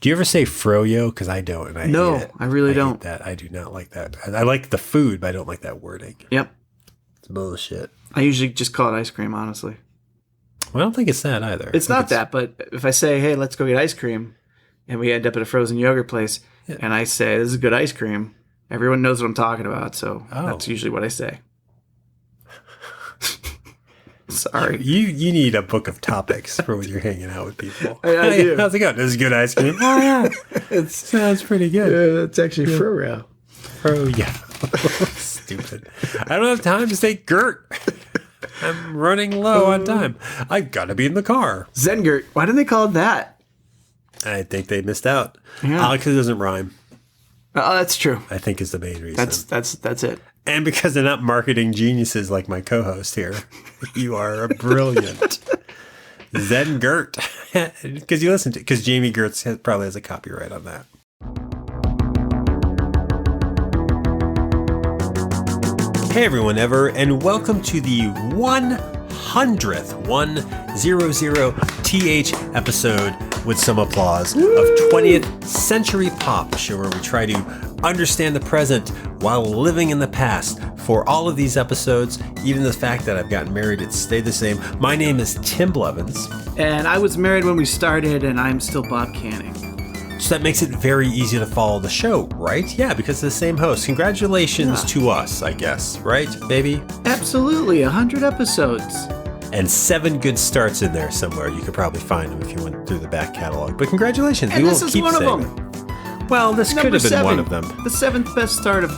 Do you ever say Fro-Yo? Because I don't, and I hate it. I really don't. Hate that. I do not like that. I like the food, but I don't like that wording. Yep. It's bullshit. I usually just call it ice cream, honestly. Well, I don't think it's that either. It's not that, but if I say, hey, let's go get ice cream, and we end up at a frozen yogurt place, and I say, this is good ice cream, everyone knows what I'm talking about, so that's usually what I say. Sorry. You need a book of topics for when you're hanging out with people. I do. How's it going? This is good ice cream. Oh, yeah. It sounds pretty good. Yeah, it's actually Fro-Yo. Fro-Yo. Stupid. I don't have time to say Gert. I'm running low on time. I've got to be in the car. Zengert. Why did they call it that? I think they missed out. Yeah. Because it doesn't rhyme. Oh, that's true. I think is the main reason. That's it. And because they're not marketing geniuses like my co-host here. You are brilliant. Zengert. Because you listen to because Jamie Gertz probably has a copyright on that. Hey everyone ever, and welcome to the 100th 100th episode with some applause of 20th Century Pop, show where we try to understand the present while living in the past. For all of these episodes, even the fact that I've gotten married, it stayed the same. My name is Tim Blevins. And I was married when we started, and I'm still Bob Canning. So that makes it very easy to follow the show, right? Yeah, because it's the same host. Congratulations to us, I guess. Right, baby? Absolutely. 100 episodes. And 7 good starts in there somewhere. You could probably find them if you went through the back catalog. But congratulations. And we this will is keep one of saying them. Well, this could have been one of them. The 7th best start of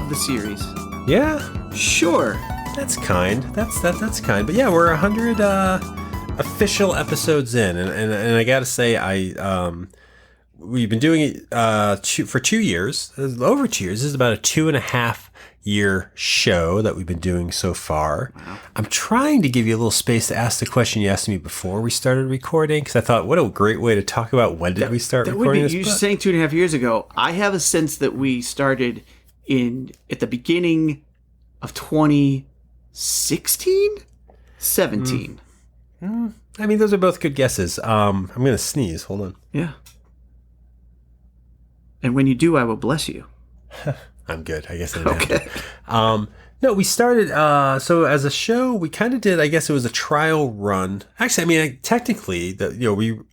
the series. Yeah? Sure. That's kind. That's kind. But yeah, we're 100 official episodes in. And I got to say, we've been doing it for 2 years, over 2 years. This is about a 2.5 year show that we've been doing so far. Wow. I'm trying to give you a little space to ask the question you asked me before we started recording, because I thought, what a great way to talk about when did we start recording this. You're saying 2.5 years ago. I have a sense that we started at the beginning of 2016? 17. I mean, those are both good guesses. I'm going to sneeze. Hold on. Yeah. And when you do, I will bless you. I'm good. I guess I didn't have to. No, we started, so as a show, we kind of did, I guess it was a trial run. Actually, I mean, technically,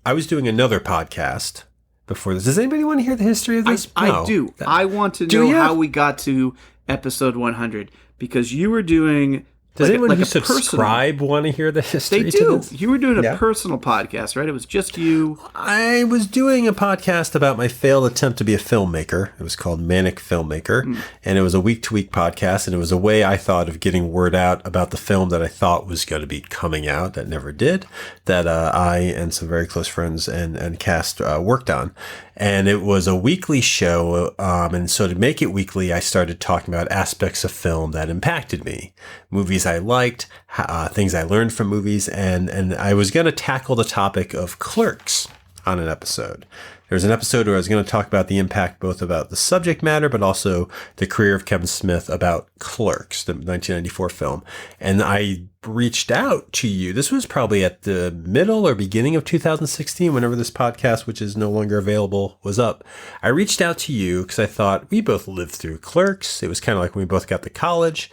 I was doing another podcast before this. Does anybody want to hear the history of this? I do. I want to know how we got to episode 100, because you were doing... Does anyone who subscribe want to hear the history? They do. You were doing a personal podcast, right? It was just you. I was doing a podcast about my failed attempt to be a filmmaker. It was called Manic Filmmaker. And it was a week-to-week podcast. And it was a way I thought of getting word out about the film that I thought was going to be coming out that never did, that I and some very close friends and cast worked on. And it was a weekly show. And so to make it weekly, I started talking about aspects of film that impacted me. Movies I liked, things I learned from movies. And I was going to tackle the topic of Clerks on an episode. There was an episode where I was going to talk about the impact, both about the subject matter, but also the career of Kevin Smith about Clerks, the 1994 film. And I reached out to you. This was probably at the middle or beginning of 2016, whenever this podcast, which is no longer available, was up. I reached out to you because I thought we both lived through Clerks. It was kind of like when we both got to college.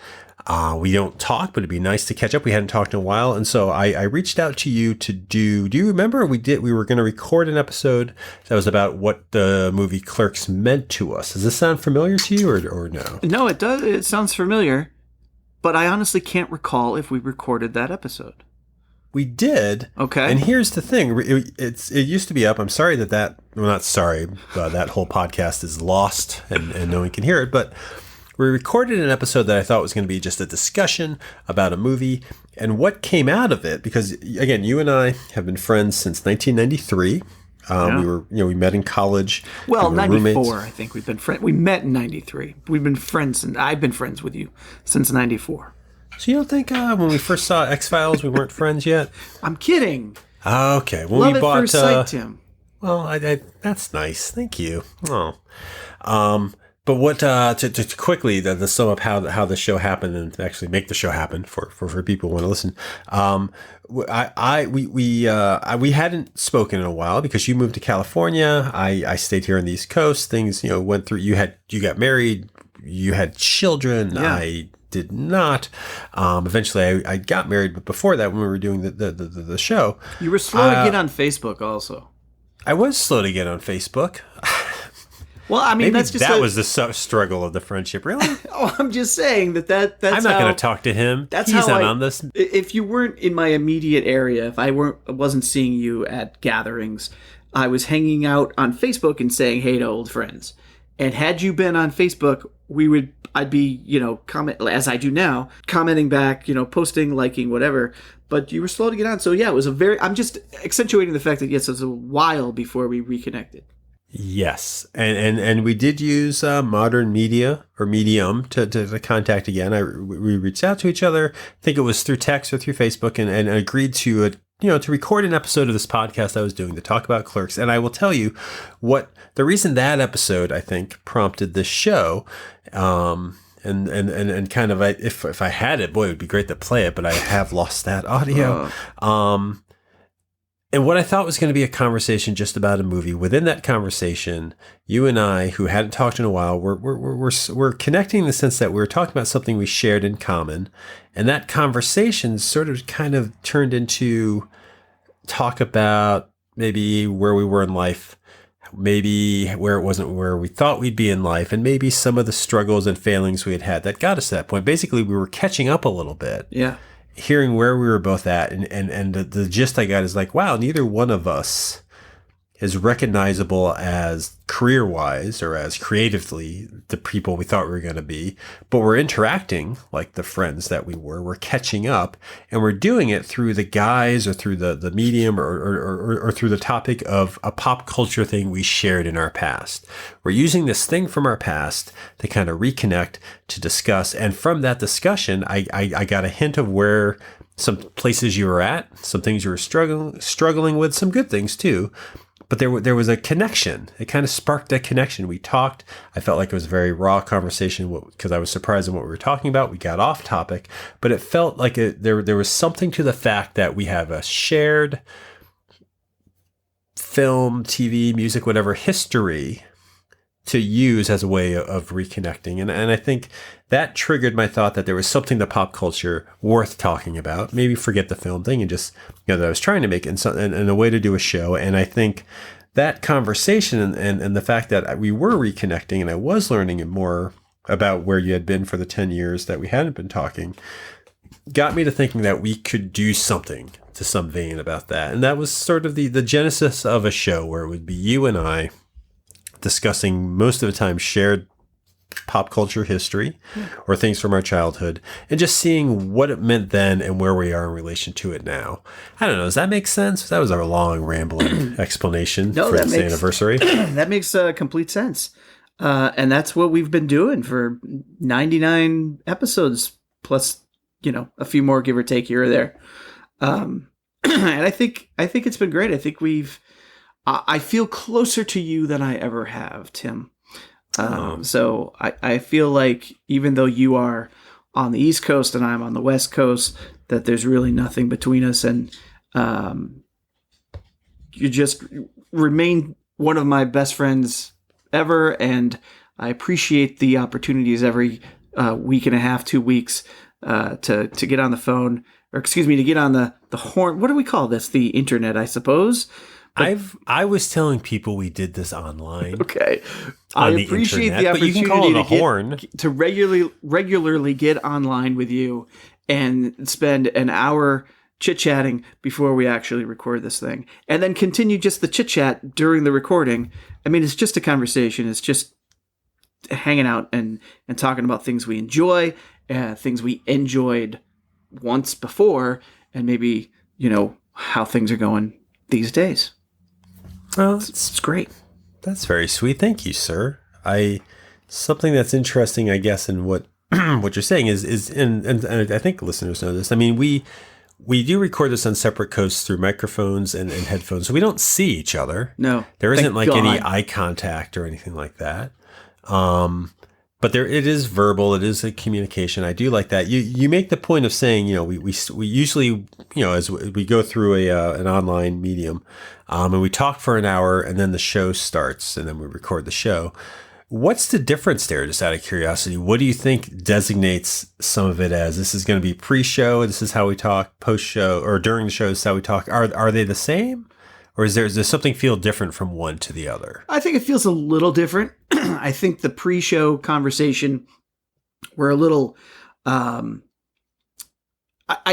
We don't talk, but it'd be nice to catch up. We hadn't talked in a while. And so I reached out to you to do you remember we were going to record an episode that was about what the movie Clerks meant to us. Does this sound familiar to you or no? No, it does. It sounds familiar, but I honestly can't recall if we recorded that episode. We did. Okay. And here's the thing. It used to be up. I'm sorry that not sorry, but that whole podcast is lost and no one can hear it, but we recorded an episode that I thought was going to be just a discussion about a movie and what came out of it. Because again, you and I have been friends since 1993. We met in college. Well, we 94, roommates. I think we've been friends. We met in 93. We've been friends, and I've been friends with you since 94. So you don't think when we first saw X-Files, we weren't friends yet? I'm kidding. Okay. When Love we at bought, first sight, Tim. Well, that's nice. Thank you. Oh. But what to quickly the sum up how the show happened and to actually make the show happen for people who want to listen. We hadn't spoken in a while because you moved to California. I stayed here on the East Coast. Things went through. You got married. You had children. Yeah. I did not. Eventually, I got married, but before that, when we were doing the show, you were slow to get on Facebook. Also, I was slow to get on Facebook. Well, I mean, maybe that was the struggle of the friendship, really. Oh, I'm just saying that's. I'm not going to talk to him. He's not on this. If you weren't in my immediate area, if I wasn't seeing you at gatherings, I was hanging out on Facebook and saying hey to old friends. And had you been on Facebook, I'd be comment as I do now, commenting back, posting, liking, whatever. But you were slow to get on, so yeah, it was I'm just accentuating the fact that yes, it was a while before we reconnected. Yes, and we did use modern media or medium to contact again. We reached out to each other. I think it was through text or through Facebook, and agreed to to record an episode of this podcast I was doing to talk about Clerks. And I will tell you what the reason that episode I think prompted this show. And kind of if I had it, boy, it would be great to play it, but I have lost that audio. And what I thought was going to be a conversation just about a movie, within that conversation, you and I, who hadn't talked in a while, we're connecting in the sense that we were talking about something we shared in common. And that conversation sort of kind of turned into talk about maybe where we were in life, maybe where it wasn't where we thought we'd be in life, and maybe some of the struggles and failings we had that got us to that point. Basically, we were catching up a little bit. Yeah. Hearing where we were both at, and the gist I got is like, wow, neither one of us is recognizable as career-wise or as creatively the people we thought we were going to be, but we're interacting like the friends that we were. We're catching up, and we're doing it through the guise or through the medium or through the topic of a pop culture thing we shared in our past. We're using this thing from our past to kind of reconnect, to discuss, and from that discussion, I got a hint of where some places you were at, some things you were struggling with, some good things too. But there was a connection. It kind of sparked a connection. We talked. I felt like it was a very raw conversation because I was surprised in what we were talking about. We got off topic, but it felt like there was something to the fact that we have a shared film, TV, music, whatever history to use as a way of reconnecting. And I think that triggered my thought that there was something to pop culture worth talking about. Maybe forget the film thing and just, that I was trying to make and a way to do a show. And I think that conversation and the fact that we were reconnecting and I was learning more about where you had been for the 10 years that we hadn't been talking got me to thinking that we could do something to some vein about that. And that was sort of the genesis of a show where it would be you and I discussing most of the time shared pop culture history or things from our childhood and just seeing what it meant then and where we are in relation to it now. I don't know. Does that make sense? That was a long rambling explanation for this anniversary. That makes complete sense. And that's what we've been doing for 99 episodes plus, a few more give or take here or there. And I think it's been great. I think I feel closer to you than I ever have, Tim. So I feel like even though you are on the East Coast and I'm on the West Coast, that there's really nothing between us. And you just remain one of my best friends ever. And I appreciate the opportunities every week and a half, 2 weeks to get on the phone, or excuse me, to get on the horn. What do we call this? The internet, I suppose. I was telling people we did this online. Okay, I appreciate the opportunity to regularly get online with you and spend an hour chit-chatting before we actually record this thing, and then continue just the chit-chat during the recording. I mean, it's just a conversation. It's just hanging out and talking about things we enjoy, things we enjoyed once before, and maybe how things are going these days. Well, it's great. That's very sweet. Thank you, sir. Something that's interesting, I guess, in what what you're saying is and I think listeners know this. I mean, we do record this on separate coasts through microphones and headphones, so we don't see each other. No, there isn't like any eye contact or anything like that. But it is verbal. It is a communication. I do like that. You make the point of saying, we usually, as we go through an online medium, and we talk for an hour, and then the show starts, and then we record the show. What's the difference there, just out of curiosity? What do you think designates some of it as this is going to be pre-show, this is how we talk, post-show, or during the show, this is how we talk? Are they the same? Or does something feel different from one to the other? I think it feels a little different. I think the pre-show conversation, we're a little... I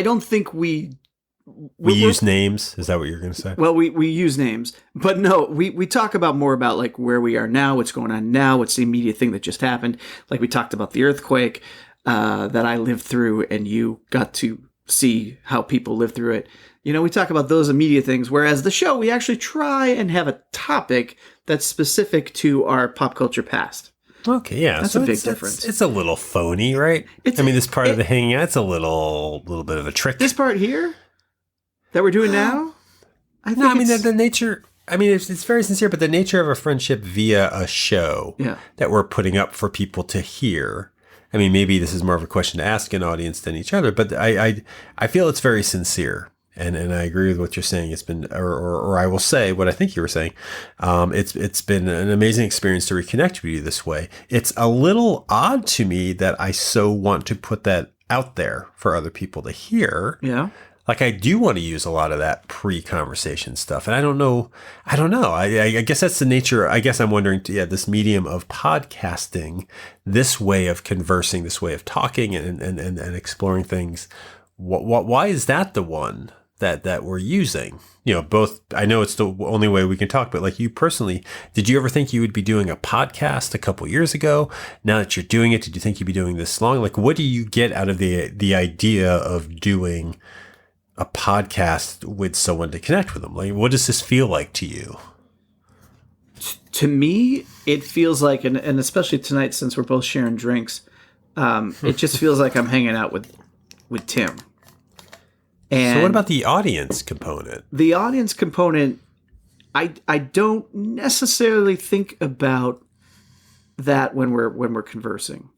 don't think we use names. Is that what you're going to say? Well, we use names, but no, we talk about more about like where we are now, what's going on now, what's the immediate thing that just happened. Like we talked about the earthquake that I lived through, and you got to see how people live through it. We talk about those immediate things, whereas the show, we actually try and have a topic that's specific to our pop culture past. Okay, yeah. That's a big difference. It's a little phony, right? This part of the hanging out, it's a little bit of a trick. This part here that we're doing now? The nature... it's very sincere, but the nature of a friendship via a show that we're putting up for people to hear... maybe this is more of a question to ask an audience than each other, but I feel it's very sincere. And I agree with what you're saying. It's been, or I will say what I think you were saying. It's been an amazing experience to reconnect with you this way. It's a little odd to me that I so want to put that out there for other people to hear. Yeah. Like I do want to use a lot of that pre-conversation stuff. And I don't know. I guess that's the nature. I guess I'm wondering, this medium of podcasting, this way of conversing, this way of talking and exploring things. Why is that the one that we're using? Both, I know it's the only way we can talk, but like you personally, did you ever think you would be doing a podcast a couple years ago? Now that you're doing it, did you think you'd be doing this long? Like, what do you get out of the idea of doing a podcast with someone to connect with them? Like, what does this feel like to you? To me, it feels like, and especially tonight, since we're both sharing drinks, it just feels like I'm hanging out with Tim. And so what about the audience component? The audience component, I don't necessarily think about that when we're conversing.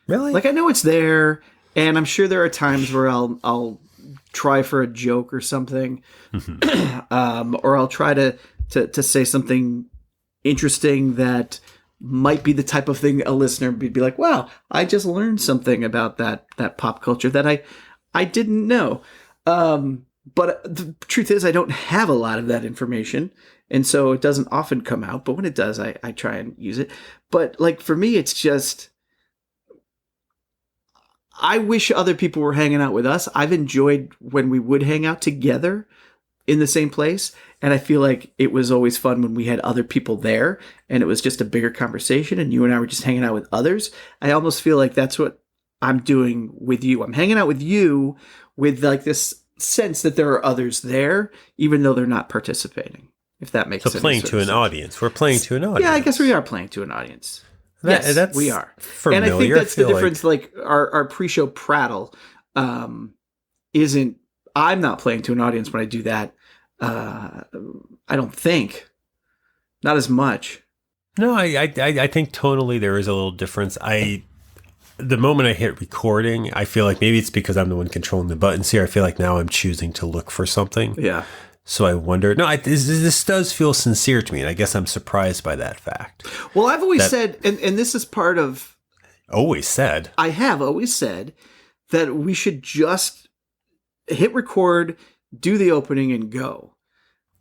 Really? Like I know it's there, and I'm sure there are times where I'll try for a joke or something, or I'll try to say something interesting that might be the type of thing a listener would be like, wow, I just learned something about that pop culture that I didn't know. But the truth is I don't have a lot of that information. And so it doesn't often come out, but when it does, I try and use it. But like for me, it's just, I wish other people were hanging out with us. I've enjoyed when we would hang out together in the same place. And I feel like it was always fun when we had other people there and it was just a bigger conversation and you and I were just hanging out with others. I almost feel like that's what I'm doing with you. I'm hanging out with you with like this sense that there are others there, even though they're not participating, if that makes sense. So playing to an audience. We're playing to an audience. Yeah, I guess we are playing to an audience. Yes, we are. Familiar. And I think that's the difference. Like our pre-show prattle isn't, I'm not playing to an audience when I do that. I don't think. Not as much. No, I think tonally there is a little difference. The moment I hit recording, I feel like maybe it's because I'm the one controlling the buttons here. I feel like now I'm choosing to look for something. Yeah. So I wonder, this does feel sincere to me. And I guess I'm surprised by that fact. Well, I've always said, and this is part of. Always said. I have always said that we should just hit record, do the opening and go.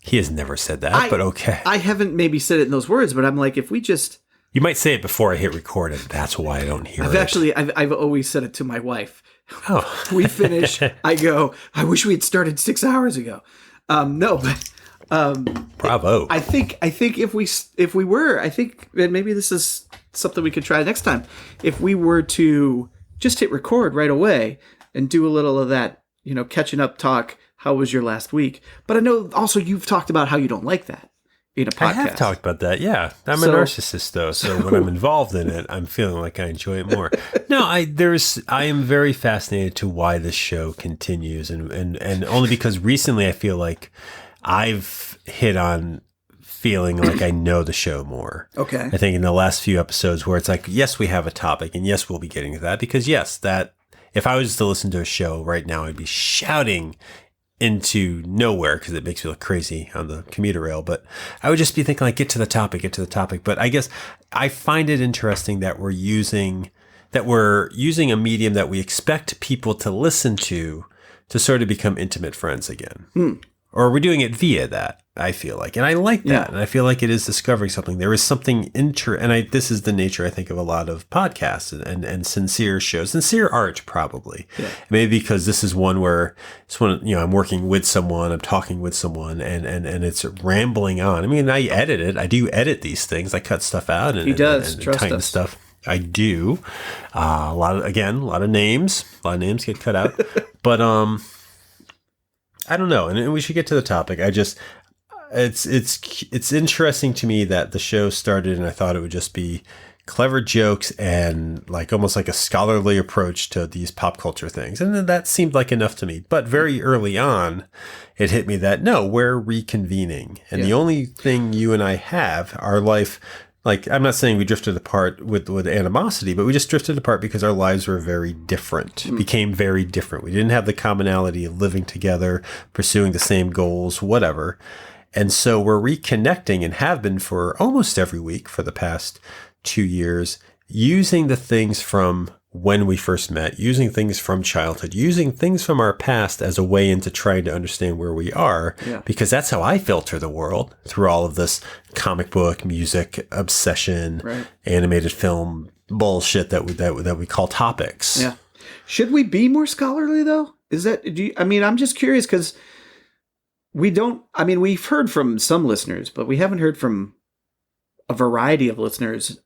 He has never said that, but okay. I haven't maybe said it in those words, but I'm like, if we just. You might say it before I hit record, and that's why I don't hear it. I've always said it to my wife. Oh. We finish, I go, I wish we had started 6 hours ago. No, but bravo. I think if we were, I think that maybe this is something we could try next time. If we were to just hit record right away and do a little of that, catching up talk. How was your last week? But I know also you've talked about how you don't like that in a podcast. I have talked about that. Yeah, I'm a narcissist though, so when I'm involved in it, I'm feeling like I enjoy it more. No, I am very fascinated to why this show continues, and only because recently I feel like I've hit on feeling like I know the show more. Okay. I think in the last few episodes where it's like, yes, we have a topic, and yes, we'll be getting to that, because yes, that if I was just to listen to a show right now, I'd be shouting into nowhere because it makes me look crazy on the commuter rail. But I would just be thinking like, get to the topic. But I guess I find it interesting that we're using a medium that we expect people to listen to sort of become intimate friends again. Or we're doing it via that, I feel like. And I like that. Yeah. And I feel like it is discovering something. There is something this is the nature, I think, of a lot of podcasts and sincere shows, sincere art, probably. Yeah. Maybe because this is one where I'm working with someone, I'm talking with someone, and it's rambling on. I mean, I edit it. I do edit these things. I cut stuff out and tighten stuff. I do. A lot of names. A lot of names get cut out. But I don't know, and we should get to the topic. It's interesting to me that the show started, and I thought it would just be clever jokes and like almost like a scholarly approach to these pop culture things, and then that seemed like enough to me. But very early on, it hit me that no, we're reconvening, and the only thing you and I have, our life. Like, I'm not saying we drifted apart with animosity, but we just drifted apart because our lives were very different, became very different. We didn't have the commonality of living together, pursuing the same goals, whatever. And so we're reconnecting and have been for almost every week for the past 2 years, using the things from when we first met, using things from childhood, using things from our past as a way into trying to understand where we are, because that's how I filter the world through all of this comic book, music, obsession, animated film bullshit that we call topics. Yeah. Should we be more scholarly though? I'm just curious because we've heard from some listeners, but we haven't heard from a variety of listeners.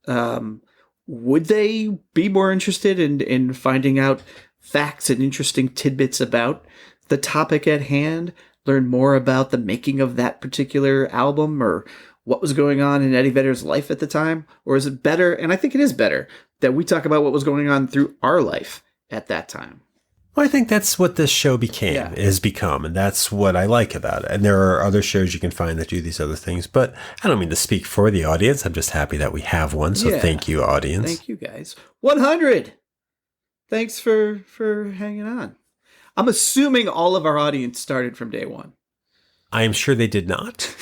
Would they be more interested in finding out facts and interesting tidbits about the topic at hand, learn more about the making of that particular album or what was going on in Eddie Vedder's life at the time? Or is it better, and I think it is better, that we talk about what was going on through our life at that time? Well, I think that's what this show has become, and that's what I like about it. And there are other shows you can find that do these other things, but I don't mean to speak for the audience. I'm just happy that we have one, so thank you, audience. Thank you, guys. 100! Thanks for hanging on. I'm assuming all of our audience started from day one. I am sure they did not,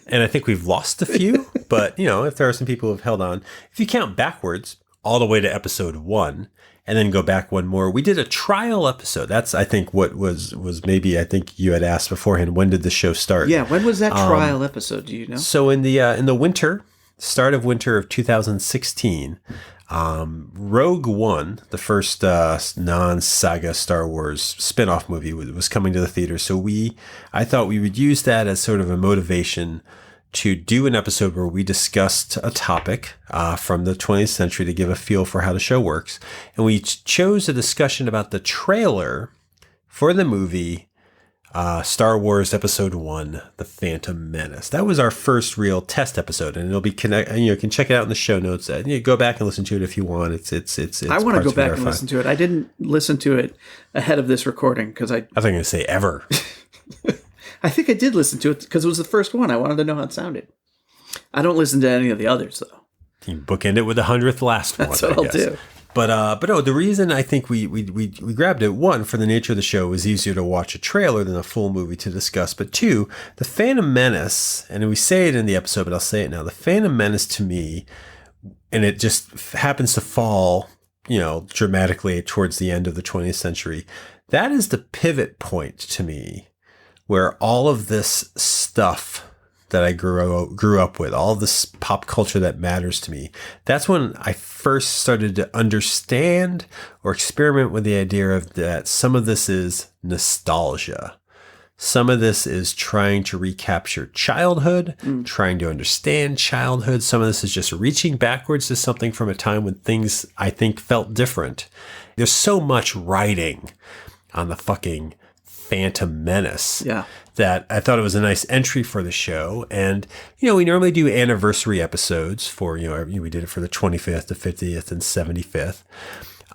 and I think we've lost a few, but, if there are some people who have held on, if you count backwards all the way to episode 1, and then go back one more. We did a trial episode. That's, I think, what was maybe, I think you had asked beforehand, when did the show start? Yeah, when was that trial episode? Do you know? So in the winter, start of winter of 2016, Rogue One, the first non-saga Star Wars spin-off movie, was coming to the theater. So I thought we would use that as sort of a motivation to do an episode where we discussed a topic from the 20th century to give a feel for how the show works. And we chose a discussion about the trailer for the movie Star Wars Episode 1, The Phantom Menace. That was our first real test episode, and it'll be you can check it out in the show notes. You go back and listen to it if you want. It's I want to go back and listen to it. I didn't listen to it ahead of this recording because I was going to say ever. I think I did listen to it because it was the first one. I wanted to know how it sounded. I don't listen to any of the others, though. You bookend it with the 100th last one. That's what I'll do. But no, the reason I think we grabbed it, one, for the nature of the show, it was easier to watch a trailer than a full movie to discuss. But two, the Phantom Menace, and we say it in the episode, but I'll say it now. The Phantom Menace to me, and it just happens to fall, dramatically towards the end of the 20th century. That is the pivot point to me, where all of this stuff that I grew up with, all of this pop culture that matters to me, that's when I first started to understand or experiment with the idea of that some of this is nostalgia. Some of this is trying to recapture childhood, trying to understand childhood. Some of this is just reaching backwards to something from a time when things, I think, felt different. There's so much writing on the fucking Phantom Menace that I thought it was a nice entry for the show. And, we normally do anniversary episodes for, we did it for the 25th, the 50th, and 75th.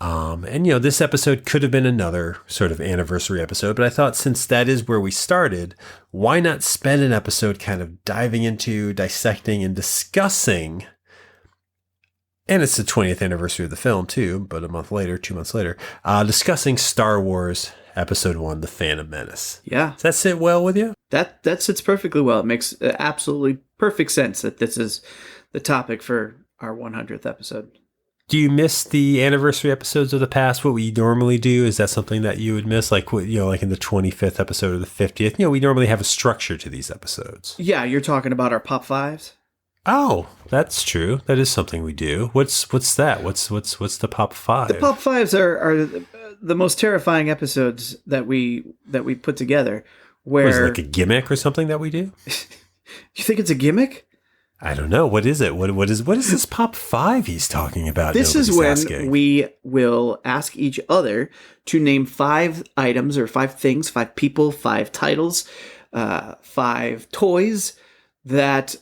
And, this episode could have been another sort of anniversary episode, but I thought since that is where we started, why not spend an episode kind of diving into, dissecting, and discussing, and it's the 20th anniversary of the film too, but 2 months later, discussing Star Wars Episode 1, The Phantom Menace. Yeah. Does that sit well with you? That sits perfectly well. It makes absolutely perfect sense that this is the topic for our 100th episode. Do you miss the anniversary episodes of the past? What we normally do, is that something that you would miss? Like, like in the 25th episode or the 50th? We normally have a structure to these episodes. Yeah, you're talking about our Pop 5s? Oh, that's true. That is something we do. What's that? What's the Pop 5? The Pop 5s are the most terrifying episodes that we put together. Where is it like a gimmick or something that we do? You think it's a gimmick? I don't know. What is it? What is this Pop 5 he's talking about? This is when we will ask each other to name 5 items or 5 things, 5 people, 5 titles, 5 toys that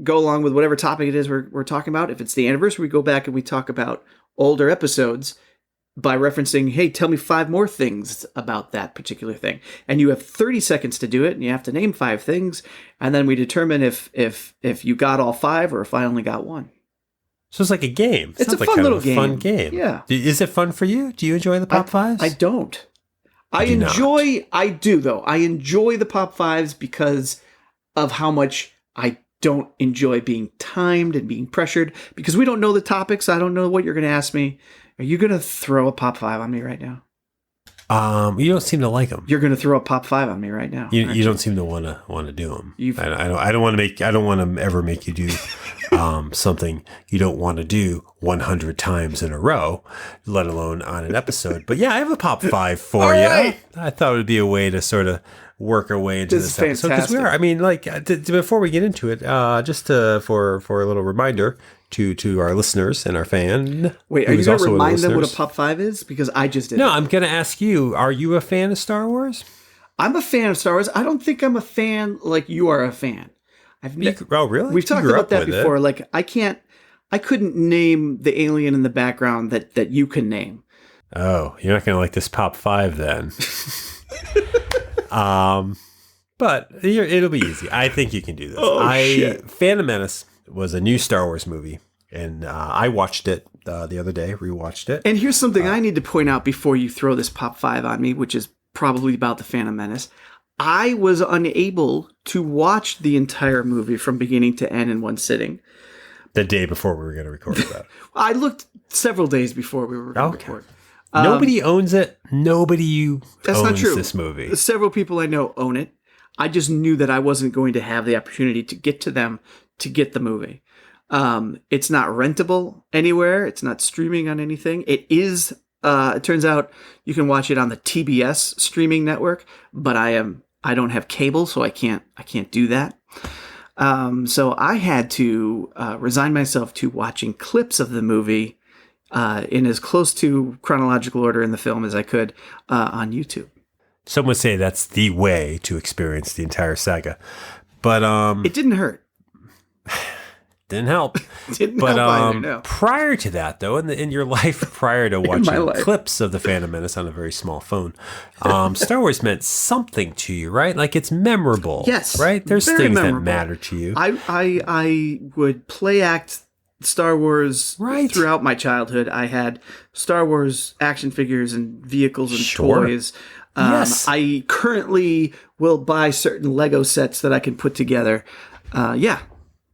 go along with whatever topic it is we're talking about. If it's the anniversary, we go back and we talk about older episodes by referencing, hey, tell me 5 more things about that particular thing. And you have 30 seconds to do it, and you have to name 5 things, and then we determine if you got all 5 or if I only got 1. So it's like a game. It's a fun little game. Fun game. Yeah. Is it fun for you? Do you enjoy the Pop 5s? I don't. I do, though. I enjoy the Pop 5s because of how much I don't enjoy being timed and being pressured, because we don't know the topics. I don't know what you're going to ask me. Are you going to throw a Pop 5 on me right now? You don't seem to like them. You're going to throw a Pop 5 on me right now. You don't seem to want to do them. I don't want to ever make you do something you don't want to do 100 times in a row, let alone on an episode. But yeah, I have a Pop 5 for you. Right. I thought it would be a way to sort of work our way into this episode, because we are. I mean, before we get into it, just for a little reminder to our listeners and our fan. Wait, are you going to remind them what a Pop 5 is? Because I just did. No, I'm going to ask you, are you a fan of Star Wars? I'm a fan of Star Wars. I don't think I'm a fan like you are a fan. Oh, really? We've talked about that before. Like, I couldn't name the alien in the background that you can name. Oh, you're not going to like this Pop 5 then. But it'll be easy. I think you can do this. Shit. Phantom Menace was a new Star Wars movie, and I watched it the other day, rewatched it. And here's something I need to point out before you throw this Pop 5 on me, which is probably about the Phantom Menace. I was unable to watch the entire movie from beginning to end in one sitting. The day before we were going to record that. I looked several days before we were going to record. Nobody owns it. Nobody that's owns not true. This movie. Several people I know own it. I just knew that I wasn't going to have the opportunity to get to them to get the movie. It's not rentable anywhere. It's not streaming on anything. It is. It turns out you can watch it on the TBS streaming network, but I don't have cable, so I can't do that. So I had to resign myself to watching clips of the movie in as close to chronological order in the film as I could on YouTube. Some would say that's the way to experience the entire saga, but it didn't hurt. Didn't help. Didn't help either, no. Prior to that, though, in your life prior to watching clips of the Phantom Menace on a very small phone, Star Wars meant something to you, right? Like, it's memorable. Yes, right. There's things memorable that matter to you. I would play act Star Wars throughout my childhood. I had Star Wars action figures and vehicles and toys. Yes. I currently will buy certain Lego sets that I can put together.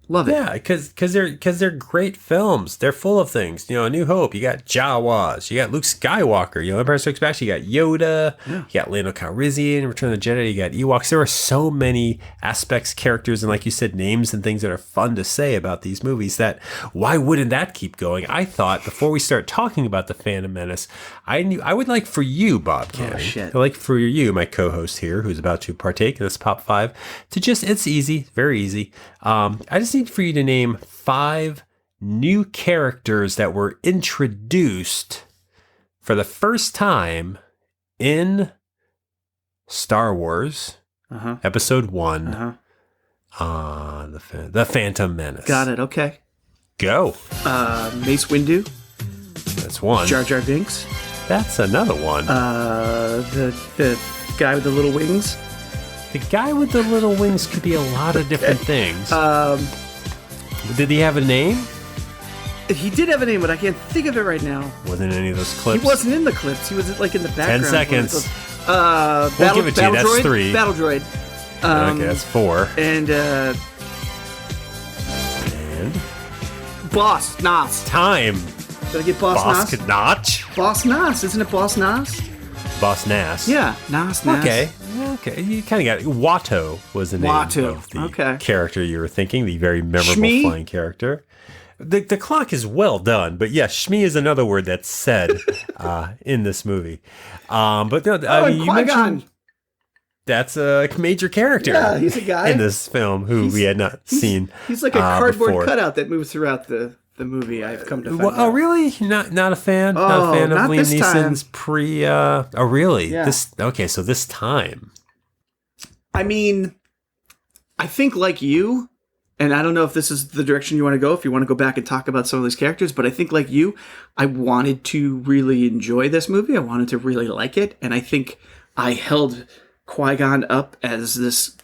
Love it. Yeah, because they're great films. They're full of things. A New Hope, you got Jawas, you got Luke Skywalker, Empire Strikes Back, you got Yoda, you got Lando Calrissian, Return of the Jedi, you got Ewoks. There are so many aspects, characters, and like you said, names and things that are fun to say about these movies that why wouldn't that keep going? I thought before we start talking about the Phantom Menace, I would like for you, Bob Canning, I'd like for you, my co-host here, who's about to partake in this Pop 5, to it's easy, very easy. I just need for you to name 5 new characters that were introduced for the first time in Star Wars Episode 1, the Phantom Menace. Got it. Okay. Go. Mace Windu. That's one. Jar Jar Binks. That's another one. The guy with the little wings. The guy with the little wings could be a lot of different things. Did he have a name? He did have a name, but I can't think of it right now. Wasn't any of those clips? He wasn't in the clips. He was like in the background. 10 seconds. We'll give it to you. That's Droid? 3. Battle Droid. Okay, that's 4. And Boss Nass. Time. Did I get Boss Nass? Notch? Boss Nass. Isn't it Boss Nass? Boss Nass. Yeah, Nass. Okay. You kind of got it. Watto was the name of the character you were thinking, the very memorable flying character. The clock is well done, but yes, Shmi is another word that's said in this movie. But no, I mean, you mentioned that's a major character. Yeah, he's a guy in this film who we had not seen. He's like a cardboard cutout that moves throughout the movie. I've come to find out. Oh, really? Not a fan? Not a fan of Liam Neeson's pre... oh, really? Yeah. So this time. I mean, I think like you, and I don't know if this is the direction you want to go, if you want to go back and talk about some of these characters, but I think like you, I wanted to really enjoy this movie. I wanted to really like it. And I think I held Qui-Gon up as this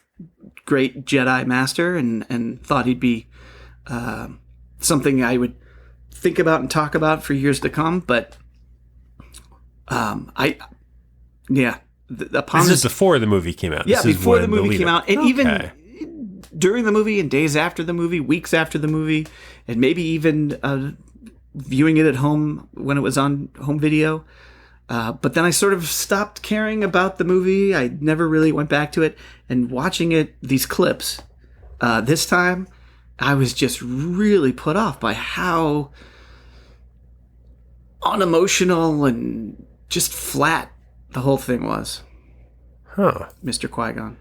great Jedi master and thought he'd be something I would think about and talk about for years to come. But This is before the movie came out. Yeah, before the movie came out. And even during the movie and days after the movie, weeks after the movie, and maybe even viewing it at home when it was on home video. But then I sort of stopped caring about the movie. I never really went back to it. And watching it, these clips, this time, I was just really put off by how unemotional and just flat the whole thing was. Huh. Mr. Qui-Gon.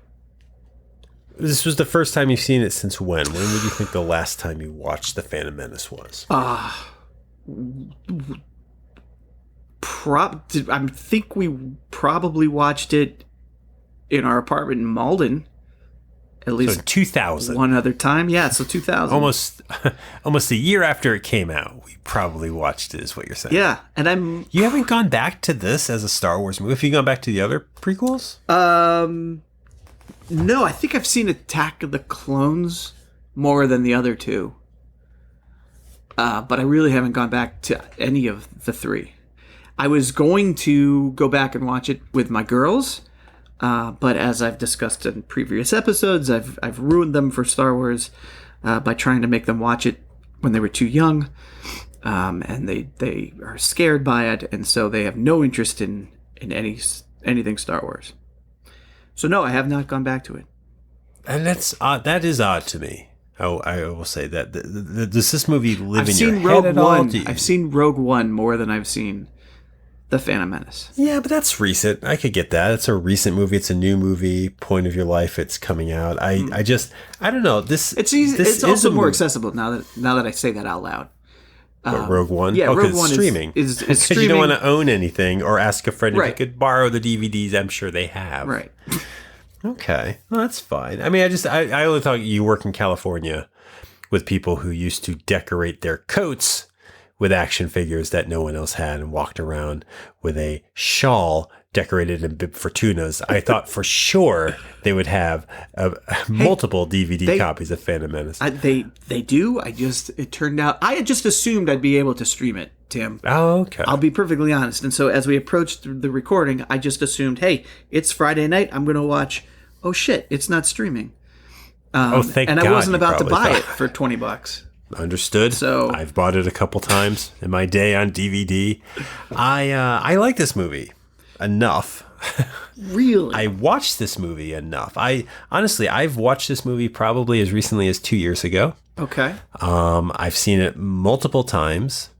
This was the first time you've seen it since when? When would you think the last time you watched The Phantom Menace was? I think we probably watched it in our apartment in Malden. At least so 2000. One other time. Yeah, so 2000. Almost a year after it came out, we probably watched it, is what you're saying. Yeah, and You haven't gone back to this as a Star Wars movie? Have you gone back to the other prequels? No, I think I've seen Attack of the Clones more than the other two. But I really haven't gone back to any of the 3. I was going to go back and watch it with my girls, but as I've discussed in previous episodes, I've ruined them for Star Wars by trying to make them watch it when they were too young, and they are scared by it, and so they have no interest in anything Star Wars. So no, I have not gone back to it. And that is odd to me. I will say that. Does this movie live in your head at all? I've seen Rogue One more than I've seen The Phantom Menace. Yeah, but that's recent. I could get that. It's a recent movie. It's a new movie. Point of your life. It's coming out. I don't know. It's also more accessible now that I say that out loud. Rogue One? Yeah, Rogue One streaming. Is streaming. Because you don't want to own anything or ask a friend if you could borrow the DVDs. I'm sure they have. Right. Okay. Well, that's fine. I mean, I only thought you work in California with people who used to decorate their coats with action figures that no one else had and walked around with a shawl decorated in Bib Fortunas. I thought for sure they would have multiple DVD copies of Phantom Menace. They do. It turned out, I had just assumed I'd be able to stream it, Tim. Oh, okay. I'll be perfectly honest. And so as we approached the recording, I just assumed, hey, it's Friday night. I'm going to watch. Oh shit, it's not streaming. Thank God. And I wasn't about to buy it for $20. Understood. So I've bought it a couple times in my day on DVD. I like this movie enough. Really? I watched this movie enough. I've watched this movie probably as recently as 2 years ago. Okay. I've seen it multiple times.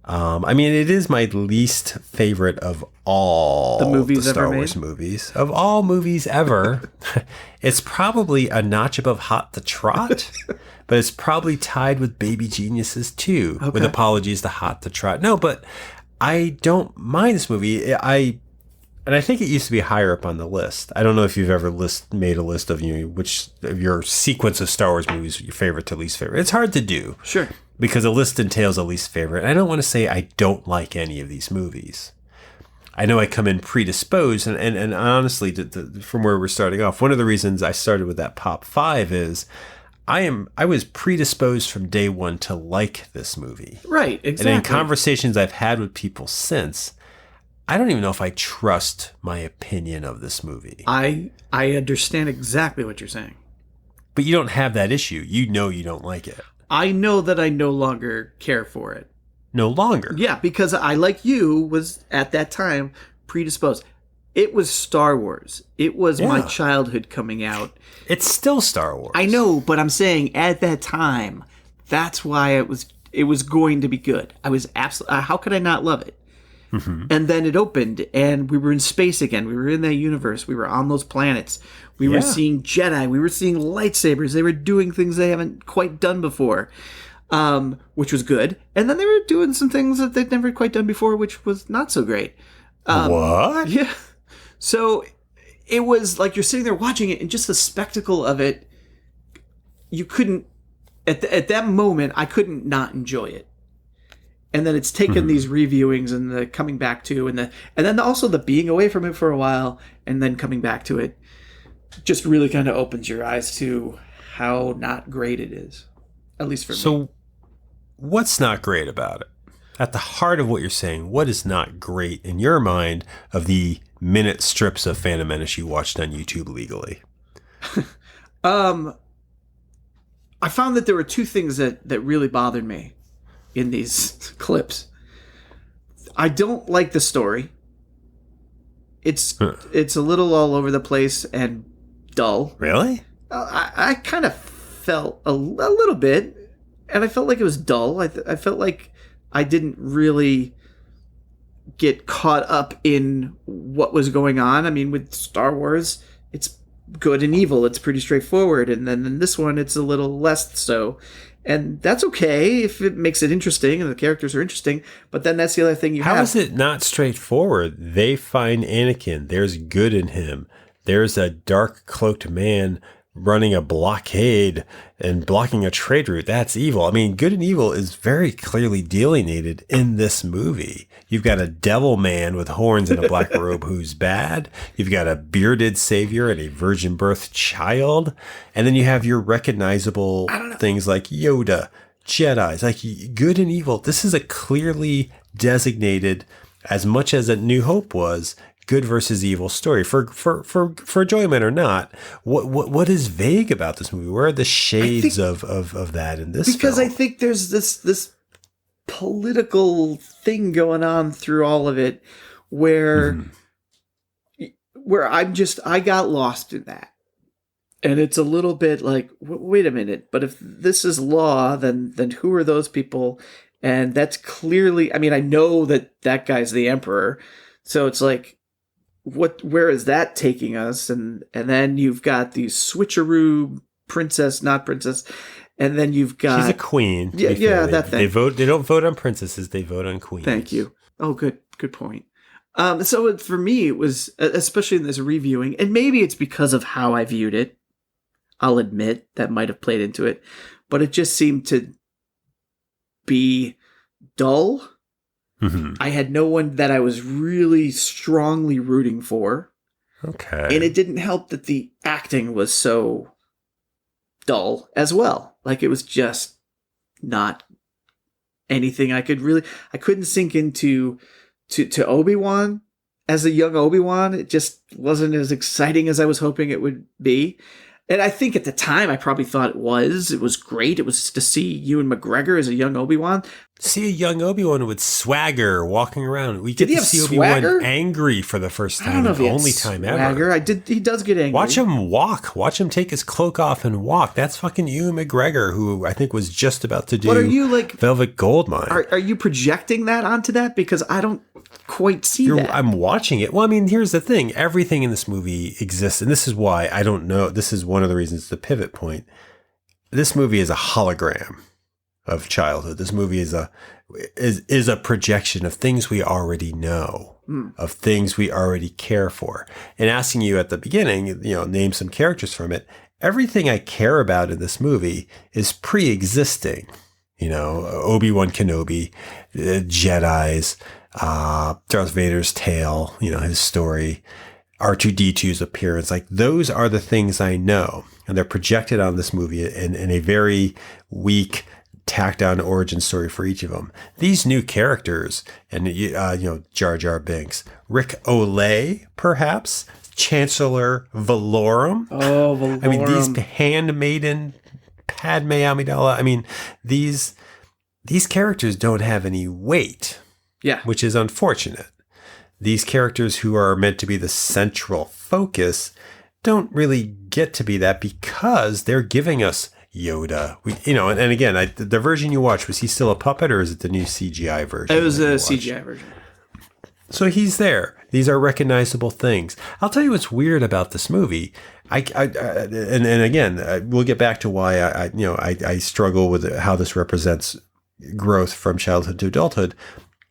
I mean, it is my least favorite of all the Star Wars movies. Of all movies ever. It's probably a notch above Hot to Trot, but it's probably tied with Baby Geniuses too, with apologies to Hot to Trot. No, but I don't mind this movie. And I think it used to be higher up on the list. I don't know if you've ever made a list of which of your sequence of Star Wars movies your favorite to least favorite. It's hard to do. Sure. Because a list entails a least favorite. And I don't want to say I don't like any of these movies. I know I come in predisposed. And honestly, from where we're starting off, one of the reasons I started with that Pop 5 is I was predisposed from day one to like this movie. Right, exactly. And in conversations I've had with people since, I don't even know if I trust my opinion of this movie. I understand exactly what you're saying. But you don't have that issue. You know you don't like it. I know that I no longer care for it. No longer? Yeah, because I, like you, was at that time predisposed. It was Star Wars. It was my childhood coming out. It's still Star Wars. I know, but I'm saying at that time, that's why it was going to be good. I was absolutely... How could I not love it? Mm-hmm. And then it opened, and we were in space again. We were in that universe. We were on those planets. We were seeing Jedi. We were seeing lightsabers. They were doing things they haven't quite done before, which was good. And then they were doing some things that they'd never quite done before, which was not so great. What? Yeah. So it was like you're sitting there watching it, and just the spectacle of it, you couldn't... At that moment, I couldn't not enjoy it. And then it's taken these reviewings and the coming back to, and then also the being away from it for a while and then coming back to it just really kind of opens your eyes to how not great it is, at least for me. So what's not great about it? At the heart of what you're saying, what is not great in your mind of the minute strips of Phantom Menace you watched on YouTube legally? I found that there were two things that really bothered me in these clips. I don't like the story. It's a little all over the place and dull. Really? I kind of felt a little bit, and I felt like it was dull. I felt like I didn't really get caught up in what was going on. I mean, with Star Wars, it's good and evil. It's pretty straightforward. And then in this one, it's a little less so. And that's okay if it makes it interesting and the characters are interesting. But then that's the other thing you have. How is it not straightforward? They find Anakin. There's good in him. There's a dark cloaked man running a blockade and blocking a trade route. That's evil. I mean, good and evil is very clearly delineated in this movie. You've got a devil man with horns and a black robe who's bad. You've got a bearded savior and a virgin birth child. And then you have your recognizable things like Yoda, Jedi's, like good and evil. This is a clearly designated, as much as A New Hope was, good versus evil story. For enjoyment or not, what is vague about this movie? Where are the shades of that in this because film? I think there's this political thing going on through all of it where I got lost in that. And it's a little bit like, wait a minute, but if this is law, then who are those people? And that's clearly, I mean, I know that guy's the emperor. So it's like, where is that taking us? And then you've got the switcheroo princess, not princess. And then you've got... She's a queen. Yeah, that thing. They don't vote on princesses, they vote on queens. Thank you. Oh, good point. So for me, it was, especially in this reviewing, and maybe it's because of how I viewed it, I'll admit that might have played into it, but it just seemed to be dull. Mm-hmm. I had no one that I was really strongly rooting for. Okay. And it didn't help that the acting was so dull as well. Like, it was just not anything I couldn't sink into to Obi-Wan as a young Obi-Wan. It just wasn't as exciting as I was hoping it would be. And I think at the time, I probably thought it was great. It was to see Ewan McGregor as a young Obi-Wan. See a young Obi-Wan with swagger walking around. We get to see Obi-Wan angry for the first time, the only time ever. He does get angry. Watch him walk. Watch him take his cloak off and walk. That's fucking Ewan McGregor, who I think was just about to do Velvet Goldmine. Are you projecting that onto that? Because I don't quite see that. I'm watching it. Well, I mean, here's the thing. Everything in this movie exists, and this is why I don't know. This is one of the reasons, the pivot point. This movie is a hologram of childhood. This movie is a projection of things we already know, of things we already care for. And asking you at the beginning, name some characters from it. Everything I care about in this movie is pre-existing. Obi-Wan Kenobi, Jedi's, Darth Vader's tale, his story, R2-D2's appearance. Like, those are the things I know. And they're projected on this movie in a very weak, tacked down origin story for each of them. These new characters, and Jar Jar Binks, RIC OLIE, perhaps, Chancellor Valorum. Oh, Valorum. I mean, these handmaiden Padme Amidala. I mean, these characters don't have any weight. Yeah, which is unfortunate. These characters who are meant to be the central focus don't really get to be that because they're giving us Yoda. And again, the version you watched, was he still a puppet or is it the new CGI version? It was a CGI version. So he's there. These are recognizable things. I'll tell you what's weird about this movie. And again, we'll get back to why I struggle with how this represents growth from childhood to adulthood.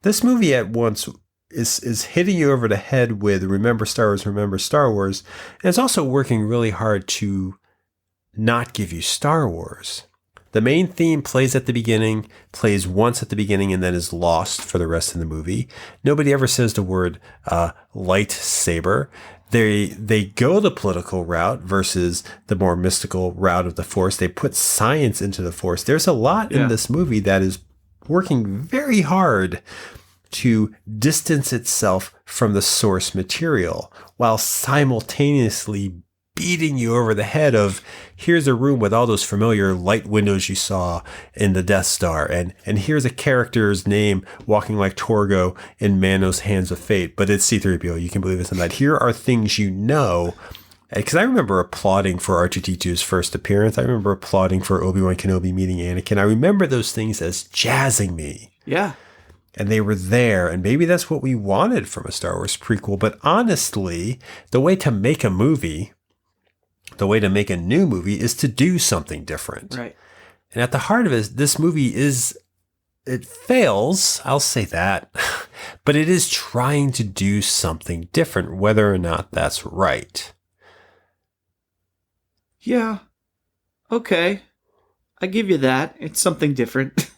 This movie at once is hitting you over the head with remember Star Wars, remember Star Wars. And it's also working really hard to not give you Star Wars. The main theme plays at the beginning, plays once at the beginning, and then is lost for the rest of the movie. Nobody ever says the word lightsaber. They go the political route versus the more mystical route of the Force. They put science into the Force. There's a lot in this movie that is working very hard to distance itself from the source material while simultaneously beating you over the head of, here's a room with all those familiar light windows you saw in the Death Star, and here's a character's name walking like Torgo in Mano's Hands of Fate, but it's C-3PO. You can believe this and that. Here are things you know. Because I remember applauding for R2-D2's first appearance. I remember applauding for Obi-Wan Kenobi meeting Anakin. I remember those things as jazzing me. Yeah. And they were there. And maybe that's what we wanted from a Star Wars prequel. But honestly, the way to make a movie, the way to make a new movie, is to do something different. Right. And at the heart of it, this movie it fails, I'll say that, but it is trying to do something different, whether or not that's right. Yeah. Okay. I give you that. It's something different.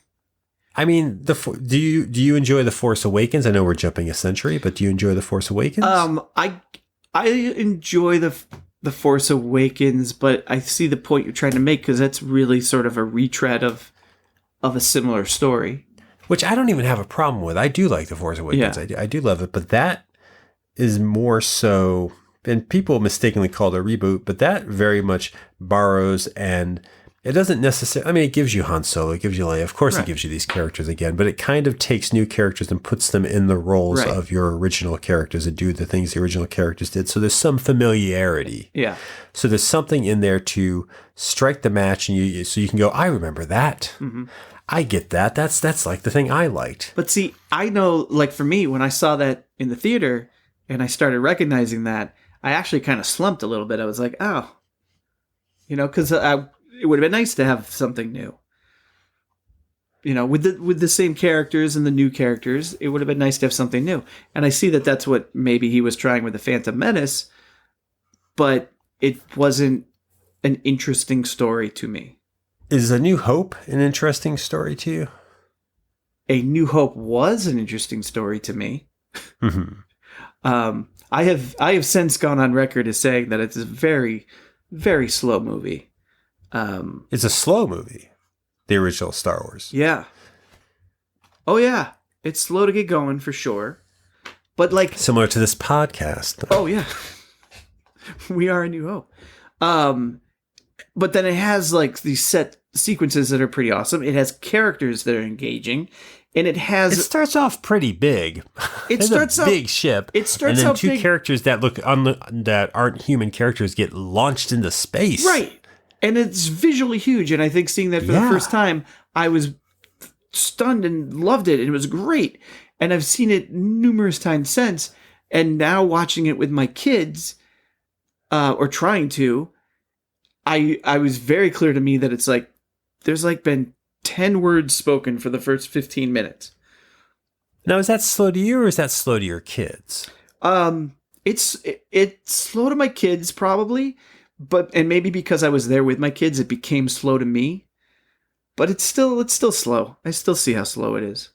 I mean, do you enjoy The Force Awakens? I know we're jumping a century, but do you enjoy The Force Awakens? I enjoy the Force Awakens, but I see the point you're trying to make, because that's really sort of a retread of a similar story. Which I don't even have a problem with. I do like The Force Awakens. Yeah. I do love it, but that is more so, and people mistakenly call it a reboot, but that very much borrows, and it doesn't necessarily, I mean, it gives you Han Solo, it gives you Leia, of course It gives you these characters again, but it kind of takes new characters and puts them in the roles of your original characters and do the things the original characters did. So there's some familiarity. Yeah. So there's something in there to strike the match, and so you can go, I remember that. Mm-hmm. I get that. That's like the thing I liked. But see, I know, like for me, when I saw that in the theater and I started recognizing that, I actually kind of slumped a little bit. I was like, oh, because it would have been nice to have something new. With the same characters and the new characters, it would have been nice to have something new. And I see that that's what maybe he was trying with the Phantom Menace, but it wasn't an interesting story to me. Is A New Hope an interesting story to you? A New Hope was an interesting story to me. Mm-hmm. I have since gone on record as saying that it's a very, very slow movie. It's a slow movie, the original Star Wars. Yeah. Oh yeah, it's slow to get going for sure. But like similar to this podcast. Oh yeah, we are A New Hope. But then it has like these set sequences that are pretty awesome. It has characters that are engaging, and it starts off pretty big. It starts a big ship. It starts and then out two big. Characters that that aren't human characters get launched into space. Right. And it's visually huge, and I think seeing that for the first time, I was stunned and loved it, and it was great. And I've seen it numerous times since, and now watching it with my kids, or trying to, I was very clear to me that it's like, there's like been 10 words spoken for the first 15 minutes. Now, is that slow to you or is that slow to your kids? It's slow to my kids probably, and maybe because I was there with my kids, it became slow to me. But it's still slow. I still see how slow it is.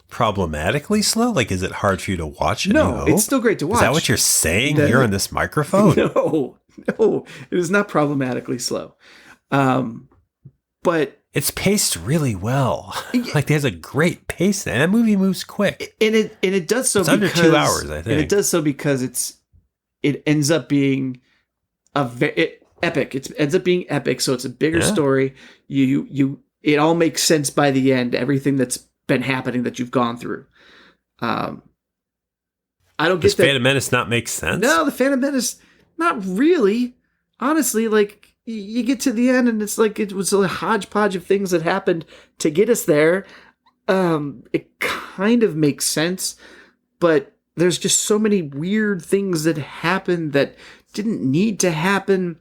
Problematically slow? Like, is it hard for you to watch? No, it's still great to watch. Is that what you're saying here on this microphone? No, it is not problematically slow. But it's paced really well. Like, there's a great pace, and that movie moves quick. And it does so. It's under 2 hours, I think. And it does so because it ends up being epic. It ends up being epic. So it's a bigger story. It all makes sense by the end. Everything that's been happening that you've gone through. I don't get Does Phantom Menace not make sense? No, the Phantom Menace, not really. Honestly, like, you get to the end and it's like it was a hodgepodge of things that happened to get us there. It kind of makes sense, but there's just so many weird things that happened that didn't need to happen.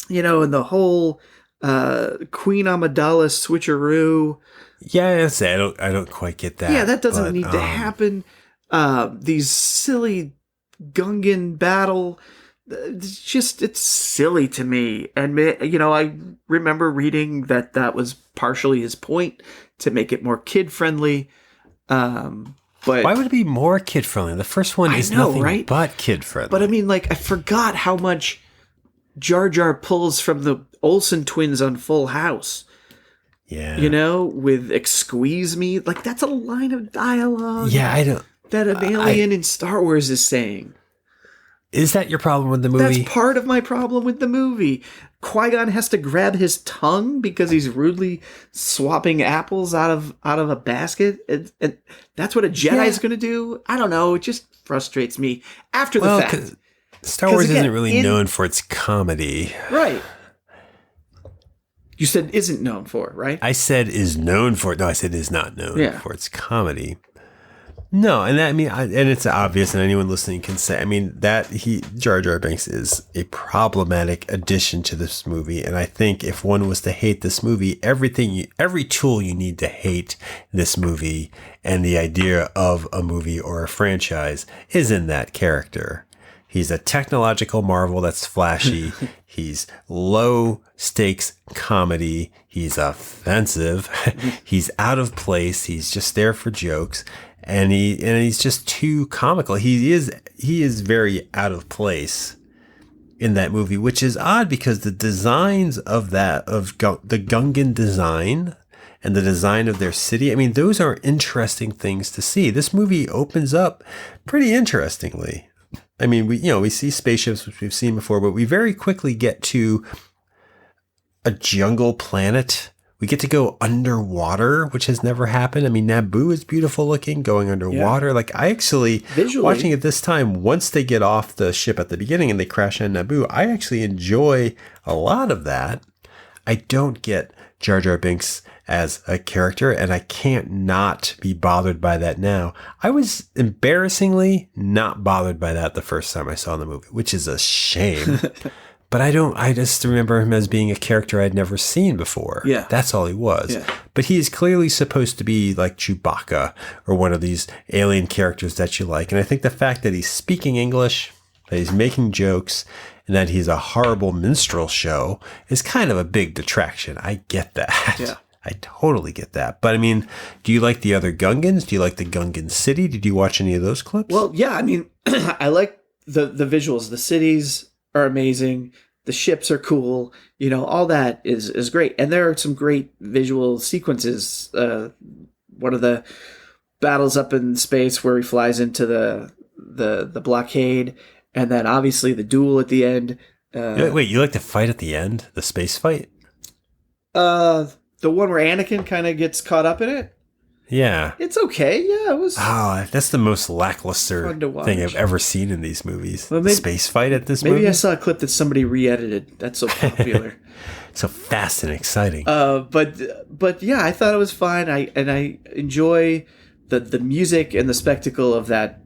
You know, and the whole Queen Amidala switcheroo. Yeah, I don't quite get that. Yeah, that doesn't need to happen. These silly Gungan battle. It's silly to me. And, you know, I remember reading that was partially his point, to make it more kid-friendly. But why would it be more kid-friendly? The first one is nothing but kid-friendly. But I mean, like, I forgot how much Jar Jar pulls from the Olsen twins on Full House. Yeah. You know, with "Excuse me." Like, that's a line of dialogue. Yeah, I don't... that an alien in Star Wars is saying. Is that your problem with the movie? That's part of my problem with the movie. Qui-Gon has to grab his tongue because he's rudely swapping apples out of a basket. And that's what a Jedi is going to do? I don't know. It just frustrates me after the fact. Star Wars isn't really known for its comedy. Right. You said isn't known for, right? I said is known for it. No, I said is not known for its comedy. No, and and it's obvious, and anyone listening can say, I mean, Jar Jar Binks is a problematic addition to this movie, and I think if one was to hate this movie, every tool you need to hate this movie and the idea of a movie or a franchise is in that character. He's a technological marvel that's flashy. He's low stakes comedy. He's offensive. He's out of place. He's just there for jokes. And he's just too comical. He is very out of place in that movie, which is odd because the designs of the Gungan design and the design of their city, I mean, those are interesting things to see. This movie opens up pretty interestingly. I mean, we see spaceships, which we've seen before, but we very quickly get to a jungle planet. We get to go underwater, which has never happened. I mean, Naboo is beautiful looking, going underwater. Yeah. Like, I actually, visually, watching it this time, once they get off the ship at the beginning and they crash on Naboo, I actually enjoy a lot of that. I don't get Jar Jar Binks as a character, and I can't not be bothered by that now. I was embarrassingly not bothered by that the first time I saw the movie, which is a shame. But I just remember him as being a character I'd never seen before. Yeah. That's all he was. Yeah. But he is clearly supposed to be like Chewbacca or one of these alien characters that you like. And I think the fact that he's speaking English, that he's making jokes, and that he's a horrible minstrel show is kind of a big detraction. I get that. Yeah. I totally get that. But I mean, do you like the other Gungans? Do you like the Gungan city? Did you watch any of those clips? Well, yeah. I mean, I like the visuals. The cities are amazing. The ships are cool. You know, all that is great. And there are some great visual sequences. One of the battles up in space where he flies into the blockade, and then obviously the duel at the end. Wait, you like the fight at the end? The space fight? The one where Anakin kind of gets caught up in it? Yeah. It's okay. Yeah, it was. Oh, that's the most lackluster thing I've ever seen in these movies. Well, maybe, space fight at this movie? Maybe I saw a clip that somebody re-edited. That's so popular. So fast and exciting. But yeah, I thought it was fine. I enjoy the music and the spectacle of that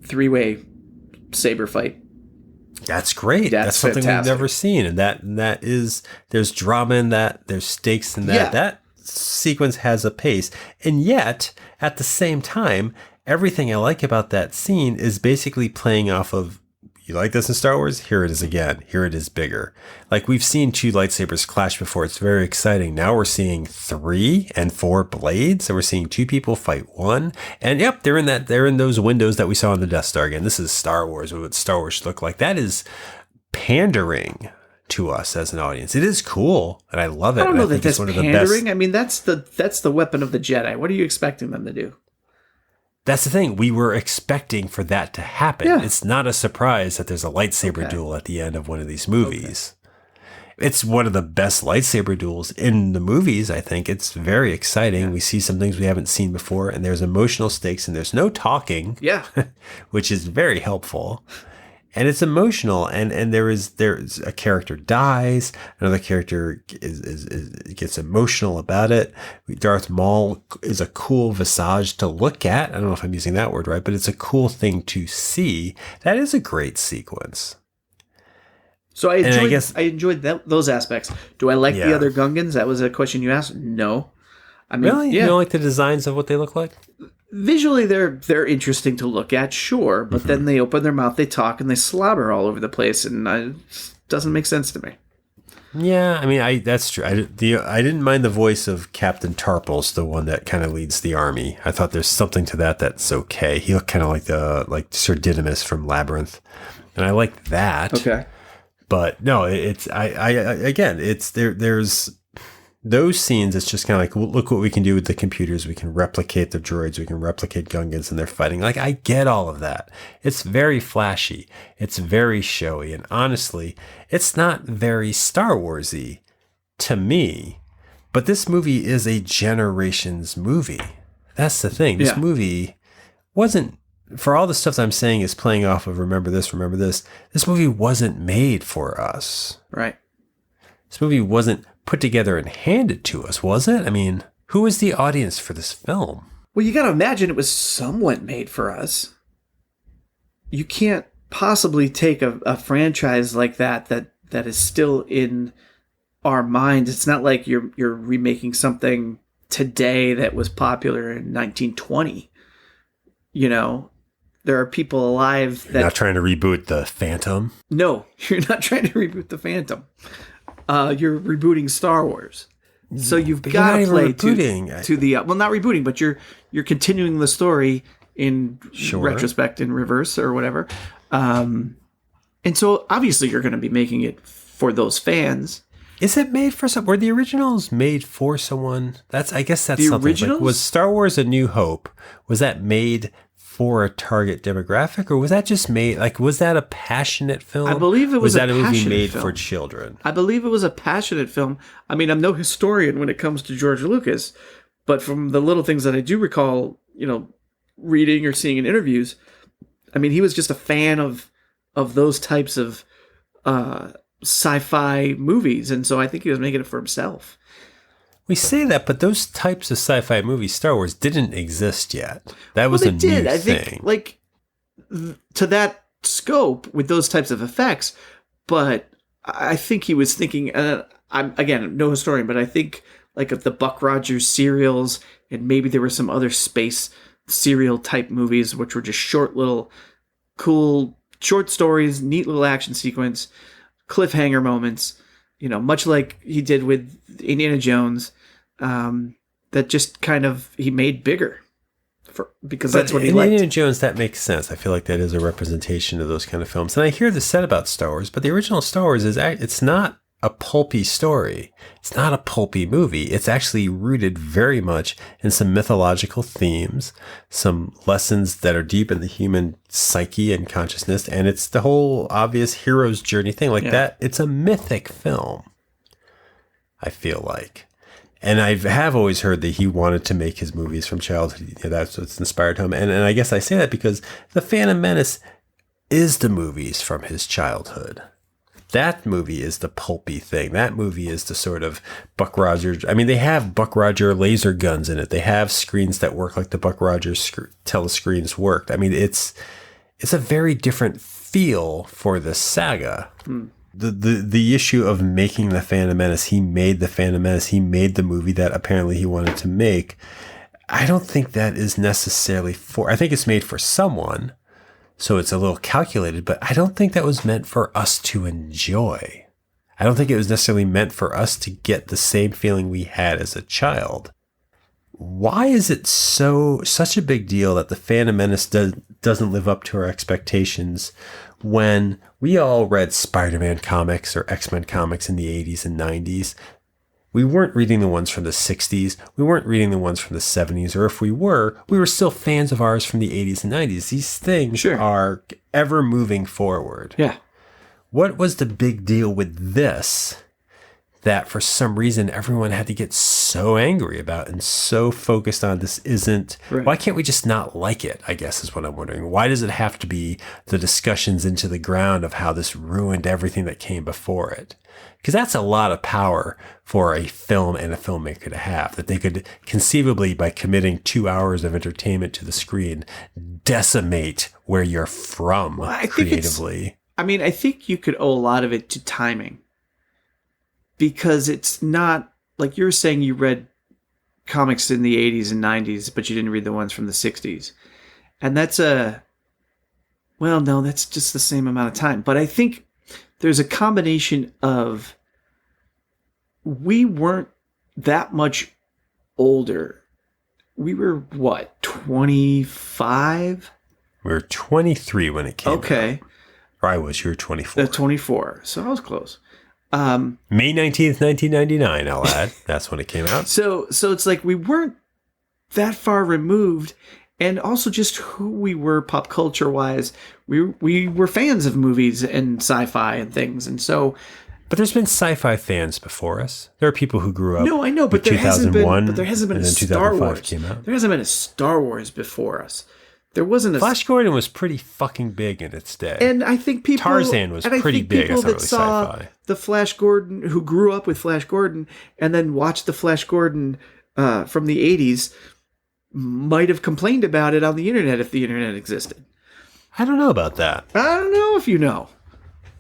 three-way saber fight. That's great. That's something fantastic. We've never seen, and that is there's drama in that. There's stakes in that. Yeah. That sequence has a pace. And yet, at the same time, everything I like about that scene is basically playing off of, you like this in Star Wars? Here it is again. Here it is bigger. Like, we've seen 2 lightsabers clash before. It's very exciting. Now we're seeing 3 and 4 blades, and we're seeing 2 people fight 1. And yep, they're in those windows that we saw on the Death Star again. This is Star Wars, what Star Wars should look like. That is pandering to us as an audience. It is cool, and I love it. I don't know that that's pandering. I mean, that's the weapon of the Jedi. What are you expecting them to do? That's the thing. We were expecting for that to happen. Yeah. It's not a surprise that there's a lightsaber duel at the end of one of these movies. Okay. It's one of the best lightsaber duels in the movies, I think. It's very exciting. Yeah. We see some things we haven't seen before, and there's emotional stakes, and there's no talking. Yeah. Which is very helpful. And it's emotional, and there's a character dies, another character gets emotional about it. Darth Maul is a cool visage to look at. I don't know if I'm using that word right, but it's a cool thing to see. That is a great sequence. So I enjoyed those aspects. Do I like the other Gungans? That was a question you asked. No. I mean, really? You don't like the designs of what they look like? Visually, they're interesting to look at, sure, but then they open their mouth, they talk, and they slobber all over the place, and it doesn't make sense to me. Yeah, I mean, that's true. I didn't mind the voice of Captain Tarpals, the one that kind of leads the army. I thought there's something to that's okay. He looked kind of like Sir Didymus from Labyrinth, and I like that. Okay, but no, it's there's. Those scenes, it's just kind of like, well, look what we can do with the computers. We can replicate the droids. We can replicate Gungans and they're fighting. Like, I get all of that. It's very flashy. It's very showy. And honestly, it's not very Star Wars-y to me. But this movie is a generations movie. That's the thing. This movie wasn't, for all the stuff that I'm saying is playing off of remember this, this movie wasn't made for us. Right. This movie wasn't put together and handed to us, was it? I mean, who was the audience for this film? Well, you got to imagine it was somewhat made for us. You can't possibly take a franchise like that is still in our minds. It's not like you're remaking something today that was popular in 1920. You know, there are people alive that... You're not trying to reboot the Phantom? No, you're not trying to reboot the Phantom. You're rebooting Star Wars, so you've got to play to the well, not rebooting, but you're continuing the story in retrospect, in reverse, or whatever. And so obviously you're going to be making it for those fans. Is it made for some? Were the originals made for someone? I guess that's the something. Originals? Like, was Star Wars: A New Hope? Was that made for a target demographic, or was that just made, like, was that a passionate film? I believe it was a movie made for children? I believe it was a passionate film. I mean, I'm no historian when it comes to George Lucas, but from the little things that I do recall, reading or seeing in interviews, I mean, he was just a fan of those types of sci-fi movies, and so I think he was making it for himself. We say that, but those types of sci-fi movies, Star Wars, didn't exist yet. That was a new thing. I think, like, to that scope with those types of effects, but I think he was thinking, I'm, again, no historian, but I think, like, of the Buck Rogers serials, and maybe there were some other space serial type movies, which were just short little, cool, short stories, neat little action sequence, cliffhanger moments, much like he did with Indiana Jones, that just kind of he made bigger because that's what he liked. Indiana Jones, that makes sense. I feel like that is a representation of those kind of films. And I hear this said about Star Wars, but the original Star Wars it's not a pulpy story. It's not a pulpy movie. It's actually rooted very much in some mythological themes, some lessons that are deep in the human psyche and consciousness. And it's the whole obvious hero's journey thing like that. It's a mythic film, I feel like. And I have always heard that he wanted to make his movies from childhood. That's what's inspired him. And I guess I say that because The Phantom Menace is the movies from his childhood. That movie is the pulpy thing. That movie is the sort of Buck Rogers. I mean, they have Buck Rogers laser guns in it. They have screens that work like the Buck Rogers telescreens worked. I mean, it's a very different feel for the saga. the issue of making the Phantom Menace. He made the Phantom Menace. He made the movie that apparently he wanted to make. I don't think that is necessarily I think it's made for someone, so it's a little calculated, but I don't think that was meant for us to enjoy. I don't think it was necessarily meant for us to get the same feeling we had as a child. Why is it such a big deal that the Phantom Menace doesn't live up to our expectations when we all read Spider-Man comics or X-Men comics in the 80s and 90s? We weren't reading the ones from the 60s. We weren't reading the ones from the 70s. Or if we were still fans of ours from the 80s and 90s. These things are ever moving forward. Yeah. What was the big deal with this that for some reason everyone had to get so angry about and so focused on this isn't, why can't we just not like it, I guess is what I'm wondering. Why does it have to be the discussions into the ground of how this ruined everything that came before it? Because that's a lot of power for a film and a filmmaker to have, that they could conceivably, by committing 2 hours of entertainment to the screen, decimate where you're from creatively. I think you could owe a lot of it to timing. Because it's not, like you were saying, you read comics in the 80s and 90s, but you didn't read the ones from the 60s. And that's that's just the same amount of time. But I think there's a combination of, we weren't that much older. We were, 25? We were 23 when it came out. Okay. Or I was, you were 24. 24, so I was close. May 19th, 1999, I'll add. That's when it came out. So it's like we weren't that far removed, and also just who we were pop culture wise. We were fans of movies and sci-fi and things, and so. But there's been sci-fi fans before us. There are people who grew up. No, I know, but there hasn't been a Star Wars. Came out. There hasn't been a Star Wars before us. There wasn't a Flash Gordon was pretty fucking big in its day. And I think people Tarzan was pretty big. That's not really sci-fi. The Flash Gordon, who grew up with Flash Gordon and then watched the Flash Gordon from the 80s, might have complained about it on the internet if the internet existed. I don't know about that. I don't know if you know.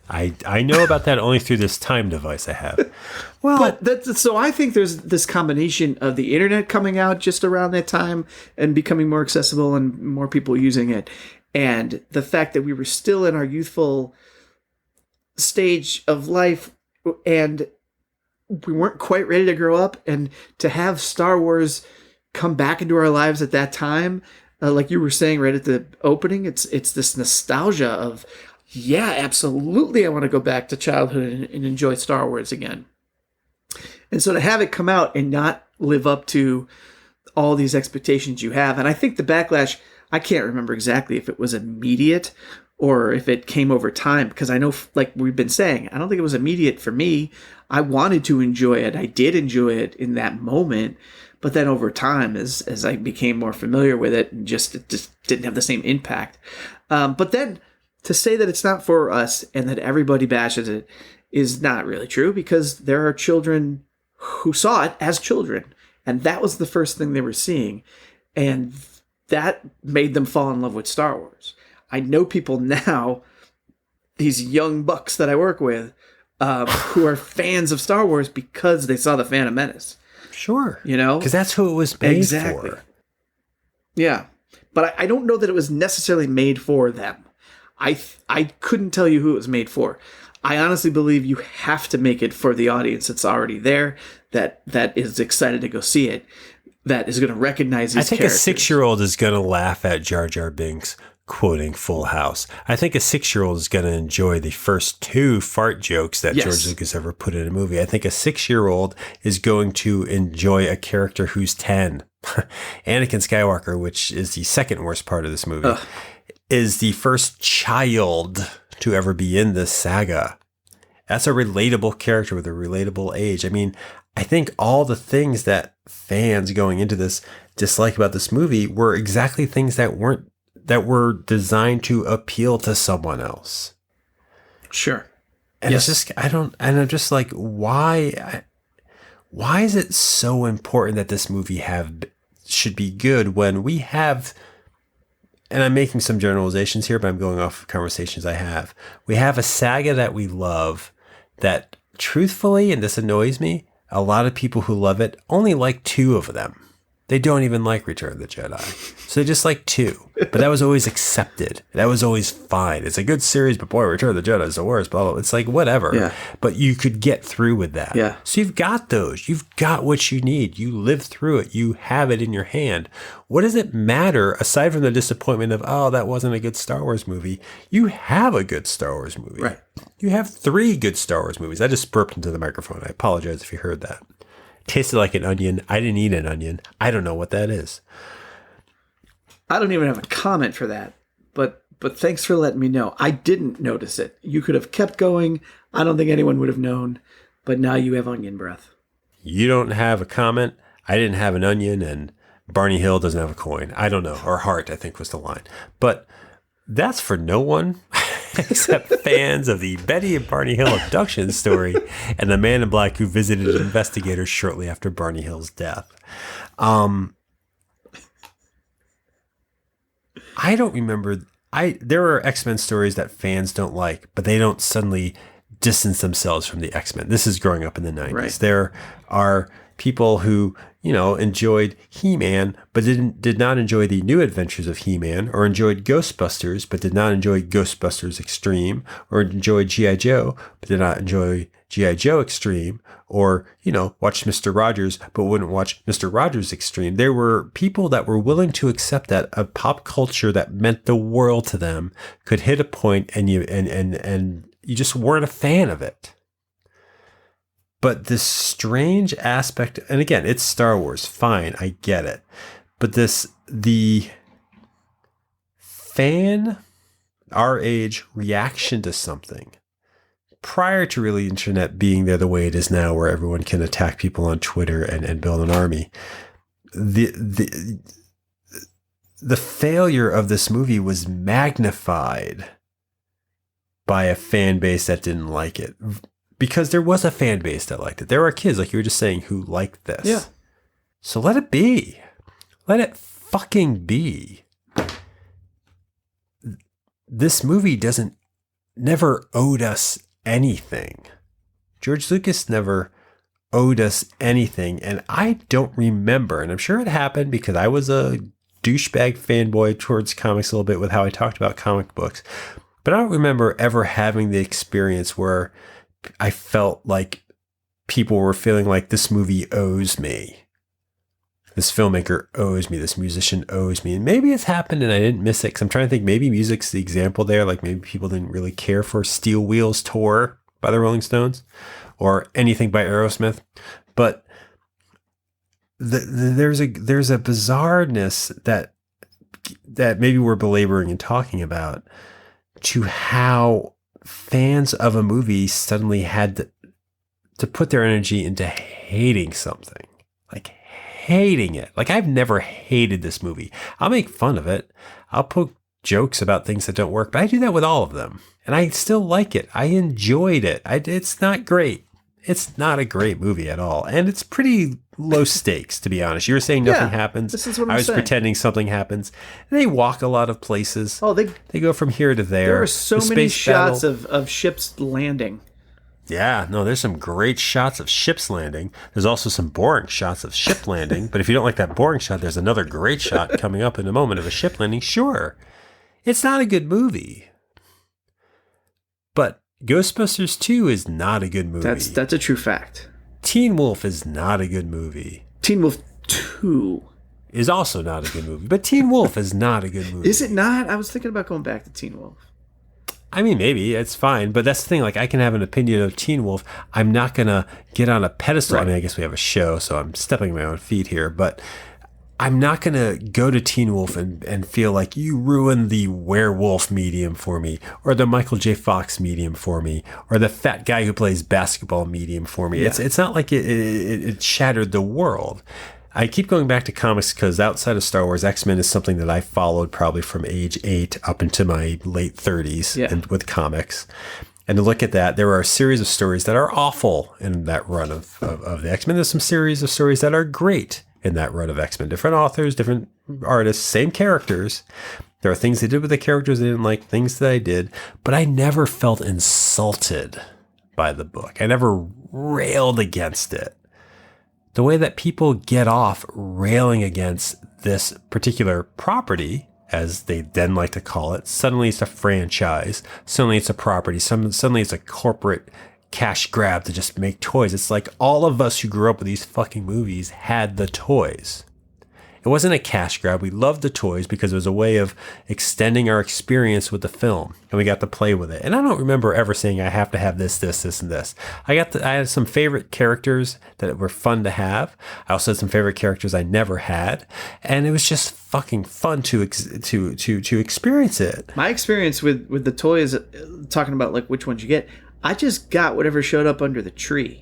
I know about that only through this time device I have. Well, so I think there's this combination of the internet coming out just around that time and becoming more accessible and more people using it, and the fact that we were still in our youthful stage of life and we weren't quite ready to grow up, and to have Star Wars come back into our lives at that time, like you were saying right at the opening, it's this nostalgia of, yeah, absolutely, I want to go back to childhood and enjoy Star Wars again. And so to have it come out and not live up to all these expectations you have, and I think the backlash, I can't remember exactly if it was immediate or if it came over time, because I know, like we've been saying, I don't think it was immediate for me. I wanted to enjoy it. I did enjoy it in that moment, but then over time, as I became more familiar with it, it just didn't have the same impact. But then to say that it's not for us and that everybody bashes it is not really true, because there are children who saw it as children, and that was the first thing they were seeing, and that made them fall in love with Star Wars. I know people now, these young bucks that I work with, who are fans of Star Wars because they saw the Phantom Menace. Sure. You know? Because that's who it was made for. Yeah. But I don't know that it was necessarily made for them. I couldn't tell you who it was made for. I honestly believe you have to make it for the audience that's already there, that is excited to go see it, that is going to recognize these characters. A 6-year-old is going to laugh at Jar Jar Binks quoting Full House. I think a 6-year-old is going to enjoy the first 2 fart jokes that George Lucas ever put in a movie. I think a 6-year-old is going to enjoy a character who's 10. Anakin Skywalker, which is the second worst part of this movie, is the first child to ever be in this saga. That's a relatable character with a relatable age. I mean, I think all the things that fans going into this dislike about this movie were exactly things that were designed to appeal to someone else. Sure. And it's just, I'm just like, why is it so important that this movie should be good when we have, and I'm making some generalizations here, but I'm going off of conversations I have. We have a saga that we love that truthfully, and this annoys me, a lot of people who love it only like 2 of them. They don't even like Return of the Jedi. So they just like 2. But that was always accepted. That was always fine. It's a good series, but boy, Return of the Jedi is the worst, blah, blah, blah. It's like, whatever. Yeah. But you could get through with that. Yeah. So you've got those. You've got what you need. You live through it. You have it in your hand. What does it matter, aside from the disappointment of, oh, that wasn't a good Star Wars movie? You have a good Star Wars movie. Right. You have 3 good Star Wars movies. I just burped into the microphone. I apologize if you heard that. Tasted like an onion. I didn't eat an onion. I don't know what that is. I don't even have a comment for that, but thanks for letting me know. I didn't notice it. You could have kept going. I don't think anyone would have known, but now you have onion breath. You don't have a comment. I didn't have an onion, and Barney Hill doesn't have a coin. I don't know. Or heart, I think was the line. But that's for no one except fans of the Betty and Barney Hill abduction story and the man in black who visited investigators shortly after Barney Hill's death. I don't remember. There are X-Men stories that fans don't like, but they don't suddenly distance themselves from the X-Men. This is growing up in the 90s. Right. There are people who, enjoyed He-Man, but did not enjoy the New Adventures of He-Man, or enjoyed Ghostbusters, but did not enjoy Ghostbusters Extreme, or enjoyed G.I. Joe, but did not enjoy G.I. Joe Extreme, or, watched Mr. Rogers, but wouldn't watch Mr. Rogers Extreme. There were people that were willing to accept that a pop culture that meant the world to them could hit a point and you just weren't a fan of it. But this strange aspect, and again, it's Star Wars, fine, I get it. But the fan, our age, reaction to something, prior to really internet being there the way it is now, where everyone can attack people on Twitter and build an army, the failure of this movie was magnified by a fan base that didn't like it. Because there was a fan base that liked it. There are kids, like you were just saying, who liked this. Yeah. So let it be. Let it fucking be. This movie never owed us anything. George Lucas never owed us anything. And I don't remember, and I'm sure it happened because I was a douchebag fanboy towards comics a little bit with how I talked about comic books. But I don't remember ever having the experience where I felt like people were feeling like this movie owes me. This filmmaker owes me. This musician owes me. And maybe it's happened and I didn't miss it, because I'm trying to think maybe music's the example there. Like maybe people didn't really care for Steel Wheels Tour by the Rolling Stones or anything by Aerosmith. But there's a bizarreness that maybe we're belaboring and talking about, to how fans of a movie suddenly had to put their energy into hating something, like hating it. Like I've never hated this movie. I'll make fun of it. I'll poke jokes about things that don't work, but I do that with all of them. And I still like it. I enjoyed it. It's not great. It's not a great movie at all. And it's pretty low stakes, to be honest. You were saying nothing happens. This is what I was saying. pretending something happens. They walk a lot of places. Oh, they go from here to there. There are so many shots of ships landing. Yeah, no, there's some great shots of ships landing. There's also some boring shots of ship landing. But if you don't like that boring shot, there's another great shot coming up in a moment of a ship landing. Sure, it's not a good movie. But Ghostbusters 2 is not a good movie. That's a true fact. Teen Wolf is not a good movie. Teen Wolf 2 is also not a good movie. But Teen Wolf is not a good movie. Is it not? I was thinking about going back to Teen Wolf. I mean, maybe. It's fine. But that's the thing. Like, I can have an opinion of Teen Wolf. I'm not going to get on a pedestal. Right. I mean, I guess we have a show, so I'm stepping on my own feet here. But I'm not going to go to Teen Wolf and feel like you ruined the werewolf medium for me, or the Michael J. Fox medium for me, or the fat guy who plays basketball medium for me. Yeah. It's not like it shattered the world. I keep going back to comics because outside of Star Wars, X-Men is something that I followed probably from age 8 up into my late 30s and with comics. And to look at that, there are a series of stories that are awful in that run of the X-Men. There's some series of stories that are great in that run of X-Men. Different authors, different artists, same characters. There are things they did with the characters I didn't like, things that I did, but I never felt insulted by the book. I never railed against it. The way that people get off railing against this particular property, as they then like to call it, suddenly it's a franchise, suddenly it's a property, suddenly it's a corporate cash grab to just make toys. It's like all of us who grew up with these fucking movies had the toys. It wasn't a cash grab. We loved the toys because it was a way of extending our experience with the film, and we got to play with it. And I don't remember ever saying I have to have this, and this. I had some favorite characters that were fun to have. I also had some favorite characters I never had, and it was just fucking fun to experience it. My experience with the toys, talking about like which ones you get, I just got whatever showed up under the tree.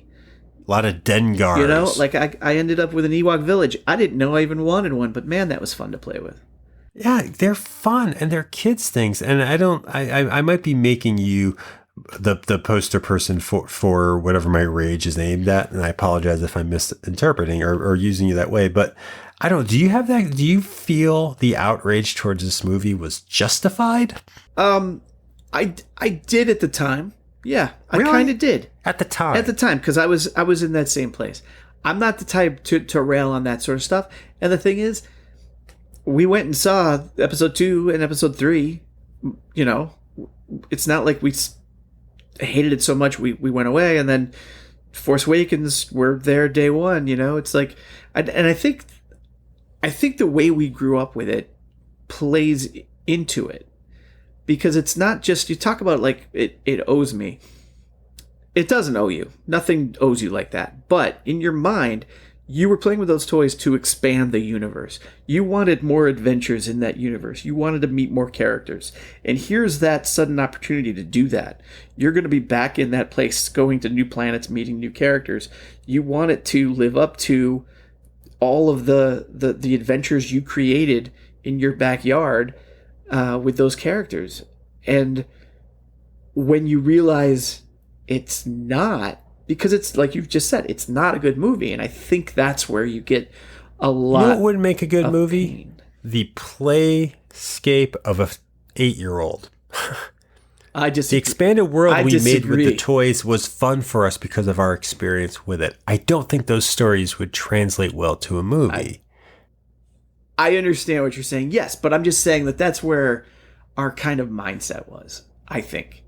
A lot of Dengars. You know, like I ended up with an Ewok village. I didn't know I even wanted one, but man, that was fun to play with. Yeah, they're fun and they're kids things. And I might be making you the poster person for whatever my rage is aimed at. And I apologize if I'm misinterpreting or using you that way. But do you have that? Do you feel the outrage towards this movie was justified? I did at the time. Yeah, I really? kind of did. At the time, because I was in that same place. I'm not the type to rail on that sort of stuff. And the thing is, we went and saw episode 2 and episode 3. You know, it's not like we hated it so much we went away, and then Force Awakens, we're there day one. You know, it's like, and I think the way we grew up with it plays into it. Because it's not just, you talk about like it owes me. It doesn't owe you. Nothing owes you like that. But in your mind, you were playing with those toys to expand the universe. You wanted more adventures in that universe. You wanted to meet more characters. And here's that sudden opportunity to do that. You're going to be back in that place, going to new planets, meeting new characters. You want it to live up to all of the adventures you created in your backyard with those characters. And when you realize it's not, because it's like you've just said, it's not a good movie, and I think that's where you get a lot. You know what would make a good movie? Pain. The playscape of a 8-year-old. The expanded world we made with the toys was fun for us because of our experience with it. I don't think those stories would translate well to a movie. I understand what you're saying, yes, but I'm just saying that that's where our kind of mindset was, I think.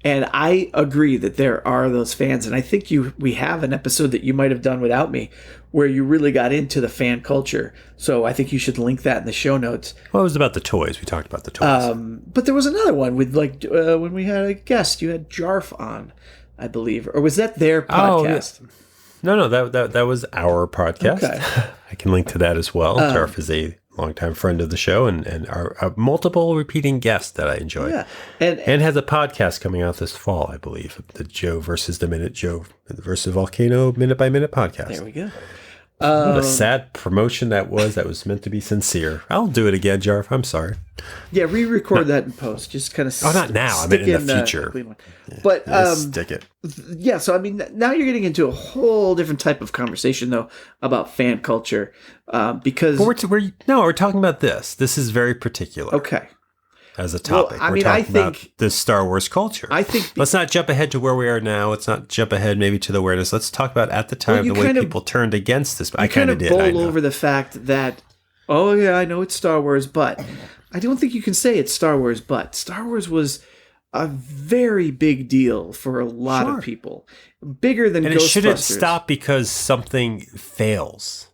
And I agree that there are those fans, and I think we have an episode that you might have done without me where you really got into the fan culture. So I think you should link that in the show notes. Well, it was about the toys. We talked about the toys. But there was another one with like when we had a guest, you had Jarf on, I believe. Or was that their podcast? Oh, no, that was our podcast. Okay. I can link to that as well. Jarf is a longtime friend of the show and our multiple repeating guests that I enjoy. Yeah. And has a podcast coming out this fall, I believe. The Joe versus versus Volcano Minute by Minute podcast. There we go. What a sad promotion that was meant to be sincere. I'll do it again, Jarf. I'm sorry. Yeah, re-record that in post. Just kind of not now. I mean in the future. But stick it. Yeah, so I mean now you're getting into a whole different type of conversation though about fan culture because we're talking about this. This is very particular. Okay. As a topic. Well, I think about the Star Wars culture. I think let's not jump ahead to where we are now. Let's not jump ahead maybe to the awareness. Let's talk about at the time the way people turned against this. I kind of did. Bowl over the fact that, oh yeah, I know it's Star Wars, but I don't think you can say it's Star Wars, but Star Wars was a very big deal for a lot of people. Bigger than Ghostbusters. And it shouldn't stop because something fails.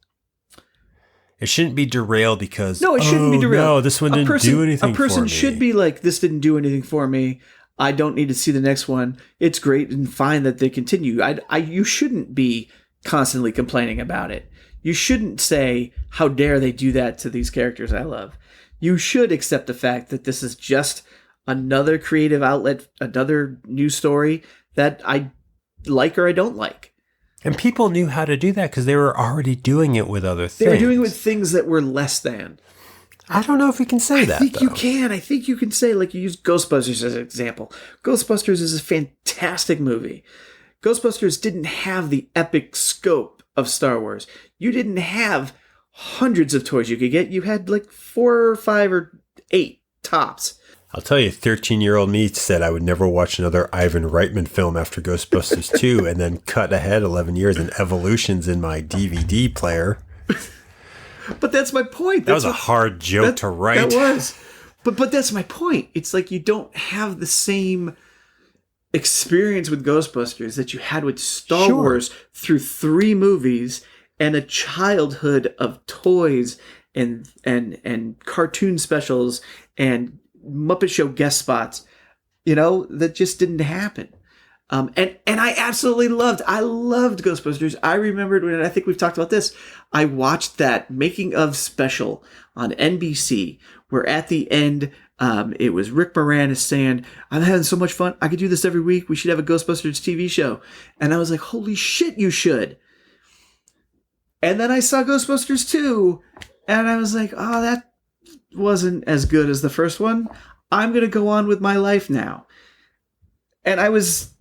It shouldn't be derailed because it shouldn't be derailed. No, this one didn't do anything for me. A person should be like, this didn't do anything for me. I don't need to see the next one. It's great and fine that they continue. You shouldn't be constantly complaining about it. You shouldn't say, how dare they do that to these characters I love. You should accept the fact that this is just another creative outlet, another new story that I like or I don't like. And people knew how to do that because they were already doing it with other things. They were doing it with things that were less than. I don't know if we can say that, I think you can. I think you can say, like you used Ghostbusters as an example. Ghostbusters is a fantastic movie. Ghostbusters didn't have the epic scope of Star Wars. You didn't have hundreds of toys you could get. You had like 4 or 5 or 8 tops. I'll tell you, 13-year-old me said I would never watch another Ivan Reitman film after Ghostbusters 2 and then cut ahead 11 years in Evolutions in my DVD player. But that's my point. That was a hard joke to write. That was. But that's my point. It's like you don't have the same experience with Ghostbusters that you had with Star Wars through 3 movies and a childhood of toys and cartoon specials and Muppet Show guest spots, that just didn't happen. And I absolutely loved Ghostbusters. I remembered when, I think we've talked about this, I watched that making of special on NBC where at the end, it was Rick Moranis saying, I'm having so much fun. I could do this every week. We should have a Ghostbusters TV show. And I was like, holy shit, you should. And then I saw Ghostbusters 2 and I was like, oh, that wasn't as good as the first one. I'm going to go on with my life now. And I was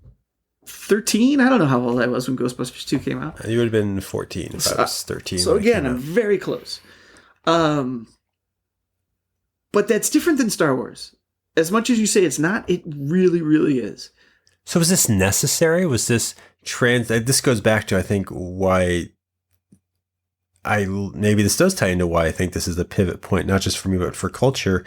13. I don't know how old I was when Ghostbusters 2 came out. You would have been 14 if I was 13. So again, I'm very close. But that's different than Star Wars. As much as you say it's not, it really, really is. So was this necessary? Was this this goes back to, I think, why maybe this does tie into why I think this is the pivot point, not just for me, but for culture.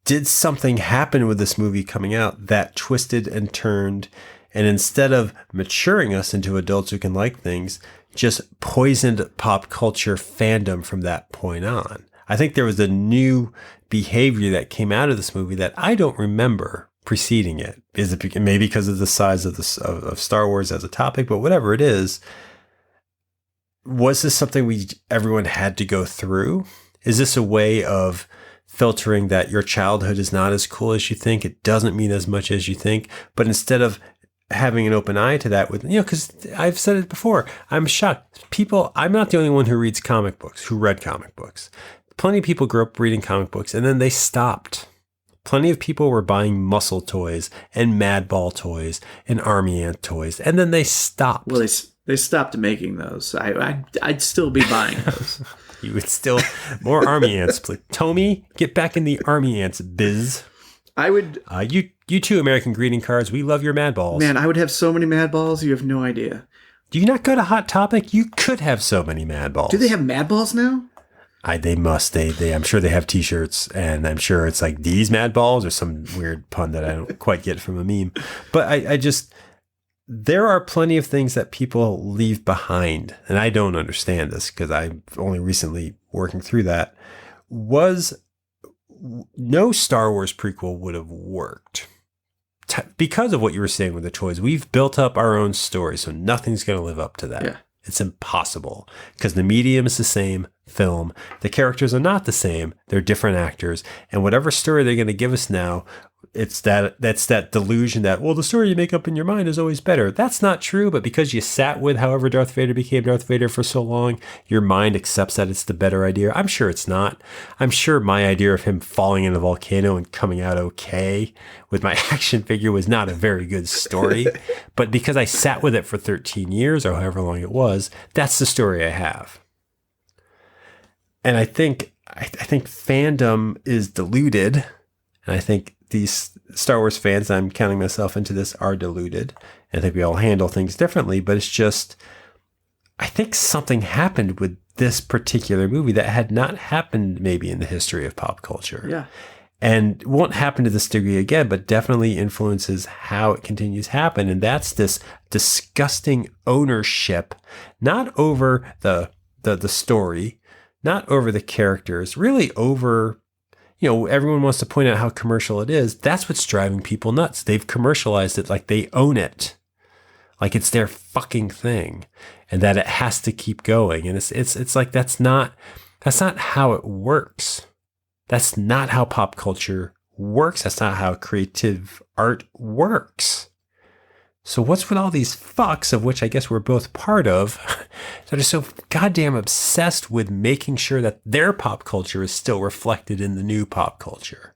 Did something happen with this movie coming out that twisted and turned, and instead of maturing us into adults who can like things, just poisoned pop culture fandom from that point on? I think there was a new behavior that came out of this movie that I don't remember preceding it. Is it maybe because of the size of Star Wars as a topic, but whatever it is, was this something everyone had to go through? Is this a way of filtering that your childhood is not as cool as you think? It doesn't mean as much as you think. But instead of having an open eye to that, because I've said it before, I'm shocked. I'm not the only one who read comic books. Plenty of people grew up reading comic books and then they stopped. Plenty of people were buying Muscle toys and Madball toys and Army Ant toys, and then they stopped. Well, they stopped making those. I'd still be buying those. You would still more Army Ants, please. Tommy, get back in the Army Ants biz. I would. You too, American greeting cards. We love your Madballs. Man, I would have so many Madballs. You have no idea. Do you not go to Hot Topic? You could have so many Madballs. Do they have Madballs now? They must. I'm sure they have T-shirts, and I'm sure it's like these Madballs or some weird pun that I don't quite get from a meme. But there are plenty of things that people leave behind, and I don't understand this because I'm only recently working through that. No Star Wars prequel would have worked because of what you were saying with the toys. We've built up our own story, so nothing's going to live up to that. Yeah. It's impossible because the medium is the same, film. The characters are not the same. They're different actors. And whatever story they're going to give us now, that's that delusion that, well, the story you make up in your mind is always better. That's not true, but because you sat with however Darth Vader became Darth Vader for so long, your mind accepts that it's the better idea. I'm sure it's not. I'm sure my idea of him falling in a volcano and coming out okay with my action figure was not a very good story. But because I sat with it for 13 years or however long it was, that's the story I have. And I think fandom is diluted, and I think these Star Wars fans, I'm counting myself into this, are deluded. And I think we all handle things differently, but it's just, I think something happened with this particular movie that had not happened maybe in the history of pop culture. Yeah. And won't happen to this degree again, but definitely influences how it continues to happen. And that's this disgusting ownership, not over the story, not over the characters, really over, everyone wants to point out how commercial it is. That's what's driving people nuts. They've commercialized it like they own it, like it's their fucking thing, and that it has to keep going. And it's like that's not how it works. That's not how pop culture works. That's not how creative art works. So what's with all these fucks, of which I guess we're both part of, that are so goddamn obsessed with making sure that their pop culture is still reflected in the new pop culture?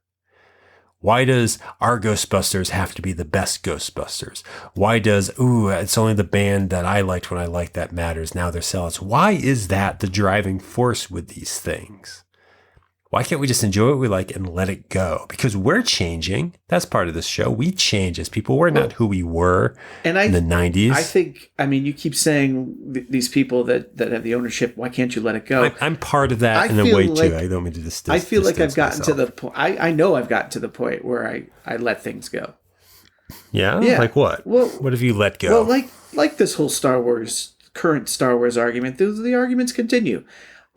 Why does our Ghostbusters have to be the best Ghostbusters? Why does, it's only the band that I liked when I liked that matters, now they're sellouts? Why is that the driving force with these things? Why can't we just enjoy what we like and let it go? Because we're changing. That's part of this show. We change as people. We're not who we were in the 90s. I think, I mean, you keep saying these people that have the ownership, why can't you let it go? I'm part of that in a way, too. I don't mean to I feel like I've gotten to the point. I know I've gotten to the point where I let things go. Yeah? Like what? Well, what have you let go? Well, like this whole current Star Wars argument, the arguments continue.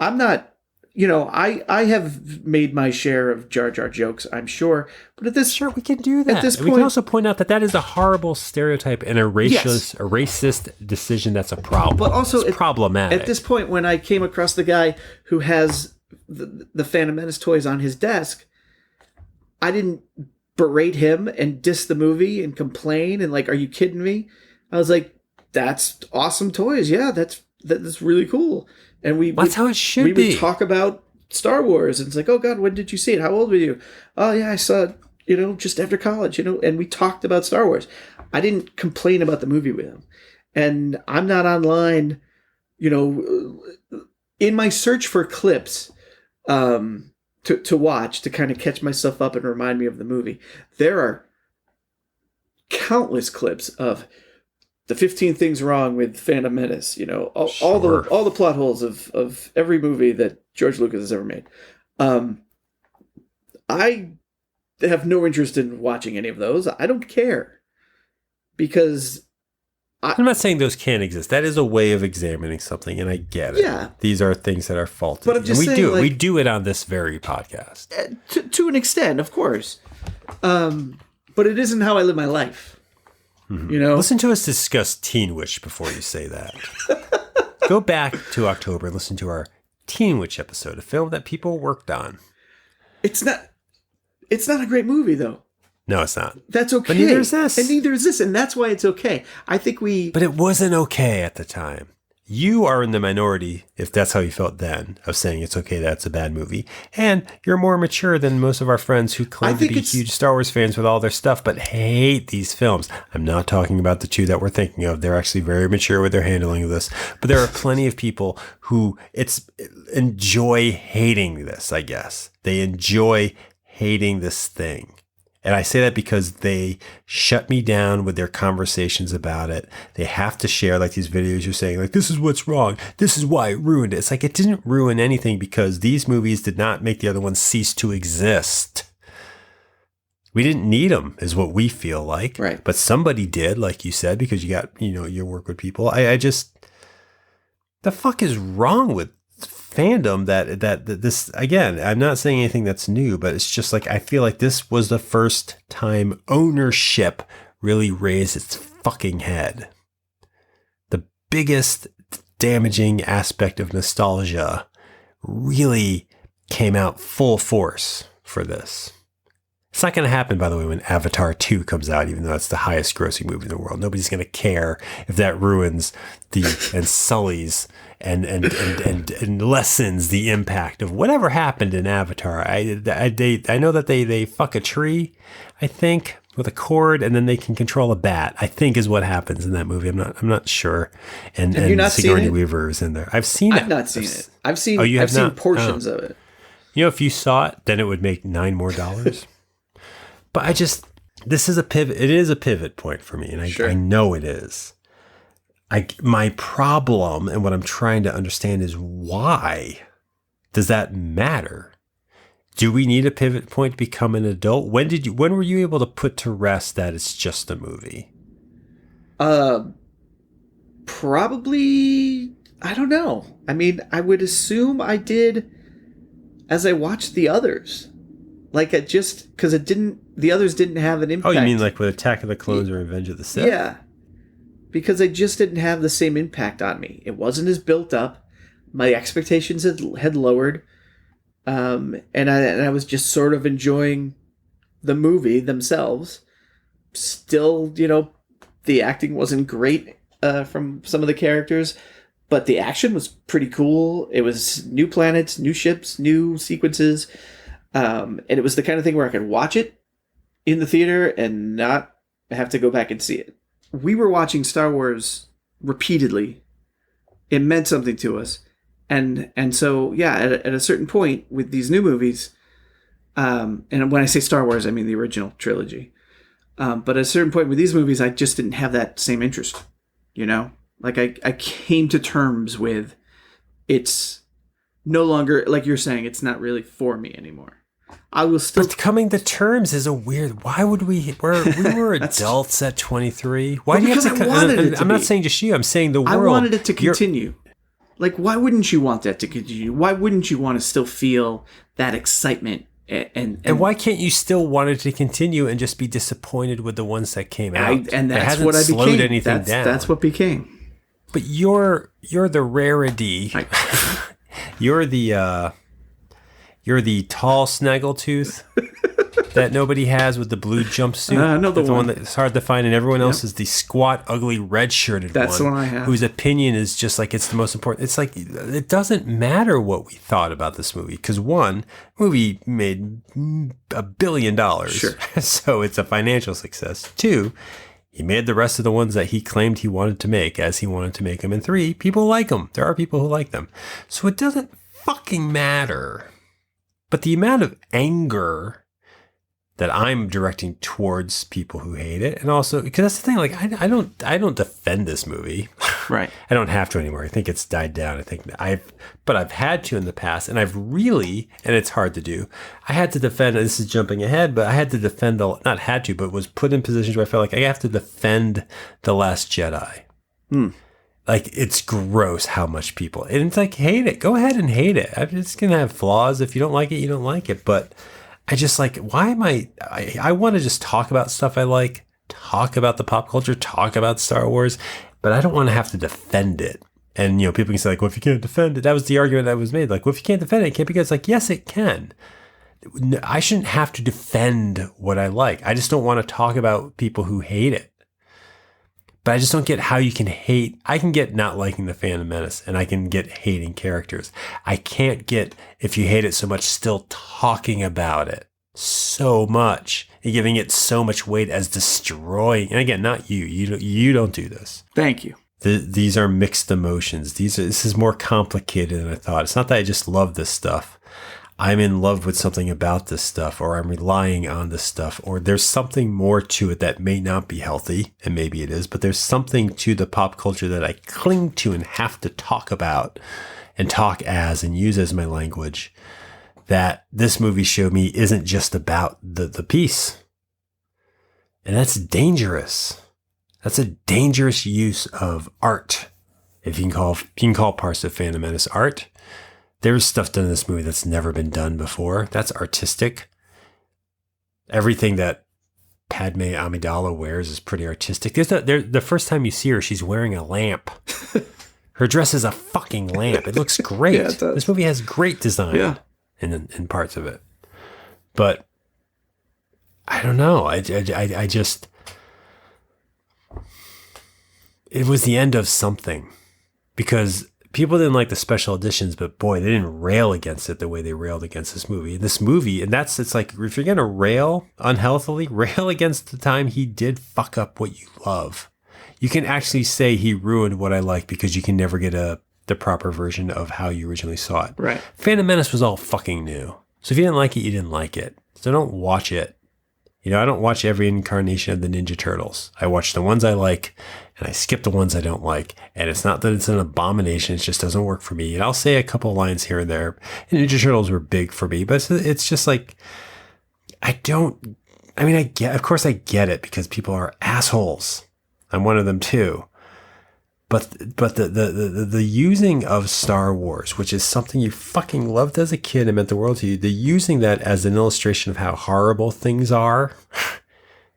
I'm not... I have made my share of Jar Jar jokes, I'm sure. But sure, we can do that. At this point, we can also point out that is a horrible stereotype and a racist decision that's a problem. But also, it's problematic. At this point, when I came across the guy who has the Phantom Menace toys on his desk, I didn't berate him and diss the movie and complain and are you kidding me? I was like, that's awesome toys. Yeah, that's really cool. And that's how it should be. We would talk about Star Wars, and it's like, oh God, when did you see it? How old were you? Oh yeah, I saw it, just after college, and we talked about Star Wars. I didn't complain about the movie with him. And I'm not online, in my search for clips to watch, to kind of catch myself up and remind me of the movie. There are countless clips of the 15 things wrong with Phantom Menace, all the plot holes of every movie that George Lucas has ever made. I have no interest in watching any of those. I don't care, because I'm not saying those can't exist. That is a way of examining something, and I get it. Yeah, these are things that are faulty, but I'm just saying, we do it on this very podcast to an extent, of course. But it isn't how I live my life. Mm-hmm. Listen to us discuss Teen Witch before you say that. Go back to October and listen to our Teen Witch episode, a film that people worked on. It's not a great movie, though. No, it's not. That's okay. But neither is this. And neither is this, and that's why it's okay. I think But it wasn't okay at the time. You are in the minority, if that's how you felt then, of saying it's okay that it's a bad movie. And you're more mature than most of our friends who claim to be huge Star Wars fans with all their stuff, but hate these films. I'm not talking about the two that we're thinking of. They're actually very mature with their handling of this. But there are plenty of people who enjoy hating this, I guess. They enjoy hating this thing. And I say that because they shut me down with their conversations about it. They have to share these videos you're saying, this is what's wrong. This is why it ruined it. It's it didn't ruin anything, because these movies did not make the other ones cease to exist. We didn't need them, is what we feel like. Right. But somebody did, like you said, because you got, you work with people. I just, the fuck is wrong with fandom that this, again, I'm not saying anything that's new, but it's just I feel like this was the first time ownership really raised its fucking head. The biggest damaging aspect of nostalgia really came out full force for this. It's not going to happen, by the way, when Avatar 2 comes out, even though it's the highest grossing movie in the world. Nobody's going to care if that ruins and sullies and lessens the impact of whatever happened in Avatar. I know that they fuck a tree, I think, with a cord, and then they can control a bat, I think, is what happens in that movie. I'm not sure. And Sigourney Weaver is in there. I've seen it. I've not seen it. I've seen portions of it. If you saw it, then it would make $9 more. But this is a pivot. It is a pivot point for me, and I know it is. My problem and what I'm trying to understand is, why does that matter? Do we need a pivot point to become an adult? When were you able to put to rest that it's just a movie? Probably, I don't know. I mean, I would assume I did as I watched the others. Because the others didn't have an impact. Oh, you mean with Attack of the Clones or Revenge of the Sith? Yeah. Because they just didn't have the same impact on me. It wasn't as built up. My expectations had lowered. And I was just sort of enjoying the movie themselves. Still, the acting wasn't great from some of the characters, but the action was pretty cool. It was new planets, new ships, new sequences. And it was the kind of thing where I could watch it in the theater and not have to go back and see it. We were watching Star Wars repeatedly. It meant something to us. And so, yeah, at a certain point with these new movies, and when I say Star Wars, I mean the original trilogy. But at a certain point with these movies, I just didn't have that same interest, you know? Like, I came to terms with it's no longer, like you're saying, it's not really for me anymore. I will still... But coming to terms is a weird... Why would we... We were adults at 23. Why do you have to... I'm not saying just you. I'm saying the world. I wanted it to continue. Like, why wouldn't you want that to continue? Why wouldn't you want to still feel that excitement? And why can't you still want it to continue and just be disappointed with the ones that came out? And that's what I became. Slowed anything down. That's what became. But you're the rarity. You're the tall snaggletooth that nobody has with the blue jumpsuit. No, the one that's hard to find, and everyone else is the squat, ugly, red-shirted one. That's the one I have. Whose opinion is just like it's the most important. It's like it doesn't matter what we thought about this movie because one, movie made $1 billion, sure. So it's a financial success. Two, he made the rest of the ones that he claimed he wanted to make as he wanted to make them. And three, people like them. There are people who like them. So it doesn't fucking matter. But the amount of anger that I'm directing towards people who hate it, and also because that's the thing, like I don't defend this movie, right? I don't have to anymore. I think it's died down. I think but I've had to in the past, and I've really, and it's hard to do. I had to defend. This is jumping ahead, but I had to defend not had to, but was put in positions where I felt like I have to defend The Last Jedi. Like, it's gross how much people, and it's like, hate it. Go ahead and hate it. It's going to have flaws. If you don't like it, you don't like it. But I just like, why am I want to just talk about stuff I like, talk about the pop culture, talk about Star Wars, but I don't want to have to defend it. And, you know, people can say like, well, if you can't defend it, that was the argument that was made. Like, well, if you can't defend it, it can't be good. It's like, yes, it can. I shouldn't have to defend what I like. I just don't want to talk about people who hate it. But I just don't get how you can hate. I can get not liking the Phantom Menace, and I can get hating characters. I can't get, if you hate it so much, still talking about it so much and giving it so much weight as destroying. And again, not you. You don't do this. Thank you. These are mixed emotions. This is more complicated than I thought. It's not that I just love this stuff. I'm in love with something about this stuff, or I'm relying on this stuff, or there's something more to it that may not be healthy, and maybe it is, but there's something to the pop culture that I cling to and have to talk about and talk as and use as my language that this movie showed me isn't just about the piece. And that's dangerous. That's a dangerous use of art. If you can call parts of Phantom Menace art. There's stuff done in this movie that's never been done before. That's artistic. Everything that Padme Amidala wears is pretty artistic. The first time you see her, she's wearing a lamp. Her dress is a fucking lamp. It looks great. Yeah, it does. This movie has great design in parts of it. But I don't know. I just... It was the end of something. Because... people didn't like the special editions, but boy, they didn't rail against it the way they railed against this movie. It's like, if you're going to rail unhealthily, rail against the time he did fuck up what you love. You can actually say he ruined what I like because you can never get the proper version of how you originally saw it. Right. Phantom Menace was all fucking new. So if you didn't like it, you didn't like it. So don't watch it. You know, I don't watch every incarnation of the Ninja Turtles. I watch the ones I like, and I skip the ones I don't like. And it's not that it's an abomination. It just doesn't work for me. And I'll say a couple of lines here and there. And Ninja Turtles were big for me. But it's just like, of course I get it because people are assholes. I'm one of them too. But the using of Star Wars, which is something you fucking loved as a kid and meant the world to you, the using that as an illustration of how horrible things are,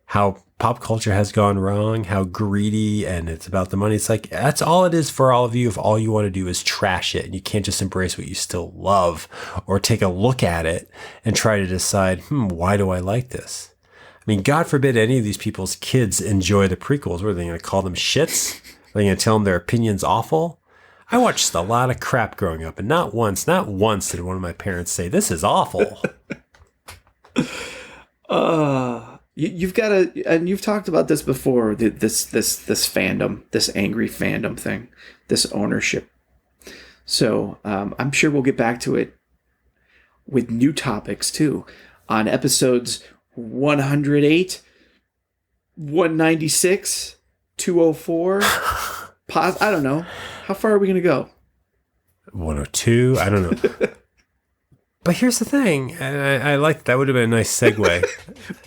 how pop culture has gone wrong, how greedy, and it's about the money. It's like, that's all it is for all of you if all you want to do is trash it and you can't just embrace what you still love or take a look at it and try to decide, why do I like this? I mean, God forbid any of these people's kids enjoy the prequels. What are they going to call them, shits? Are they going to tell them their opinion's awful? I watched a lot of crap growing up, and not once did one of my parents say, this is awful. You've got to, and you've talked about this before, this fandom, this angry fandom thing, this ownership. So I'm sure we'll get back to it with new topics too on episodes 108, 196, 204. I don't know. How far are we going to go? 102. I don't know. But here's the thing. I like that would have been a nice segue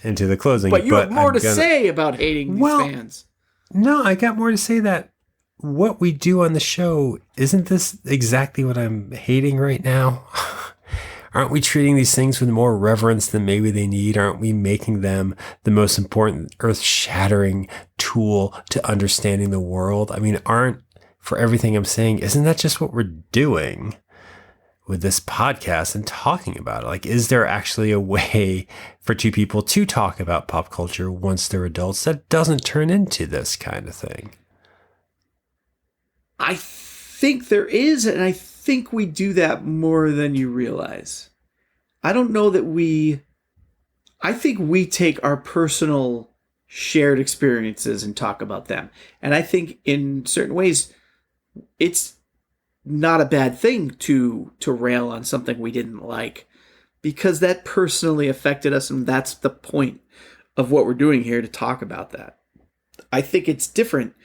into the closing. But you have more to say about hating these fans. No, I got more to say that what we do on the show, isn't this exactly what I'm hating right now? Aren't we treating these things with more reverence than maybe they need? Aren't we making them the most important earth-shattering tool to understanding the world? I mean, for everything I'm saying, isn't that just what we're doing with this podcast and talking about it? Like, is there actually a way for two people to talk about pop culture once they're adults that doesn't turn into this kind of thing? I think there is, and I think we do that more than you realize. I don't know that I think we take our personal shared experiences and talk about them. And I think in certain ways, it's not a bad thing to rail on something we didn't like, because that personally affected us, and that's the point of what we're doing here, to talk about that. I think it's different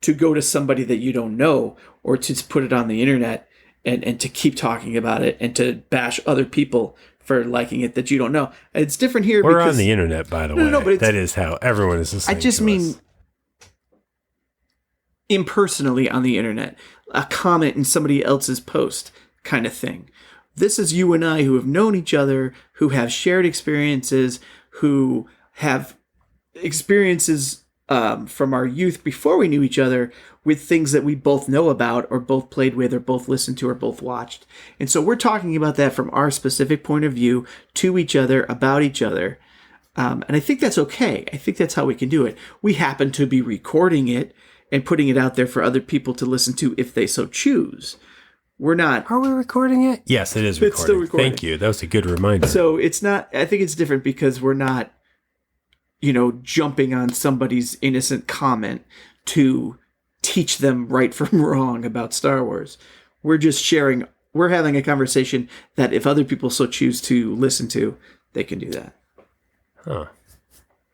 to go to somebody that you don't know, or to put it on the internet and to keep talking about it and to bash other people for liking it that you don't know. It's different here. We're on the internet, by the way. No, but that is how everyone is listening. I just mean impersonally on the internet, a comment in somebody else's post kind of thing. This is you and I who have known each other, who have shared experiences, who have experiences from our youth before we knew each other, with things that we both know about, or both played with, or both listened to, or both watched. And so we're talking about that from our specific point of view to each other, about each other. And I think that's okay. I think that's how we can do it. We happen to be recording it and putting it out there for other people to listen to if they so choose. We're not. Are we recording it? Yes, it is recording. It's still recording. Thank you. That was a good reminder. So it's not, I think it's different because we're not, jumping on somebody's innocent comment to teach them right from wrong about Star Wars. We're just sharing, we're having a conversation that if other people so choose to listen to, they can do that. Huh.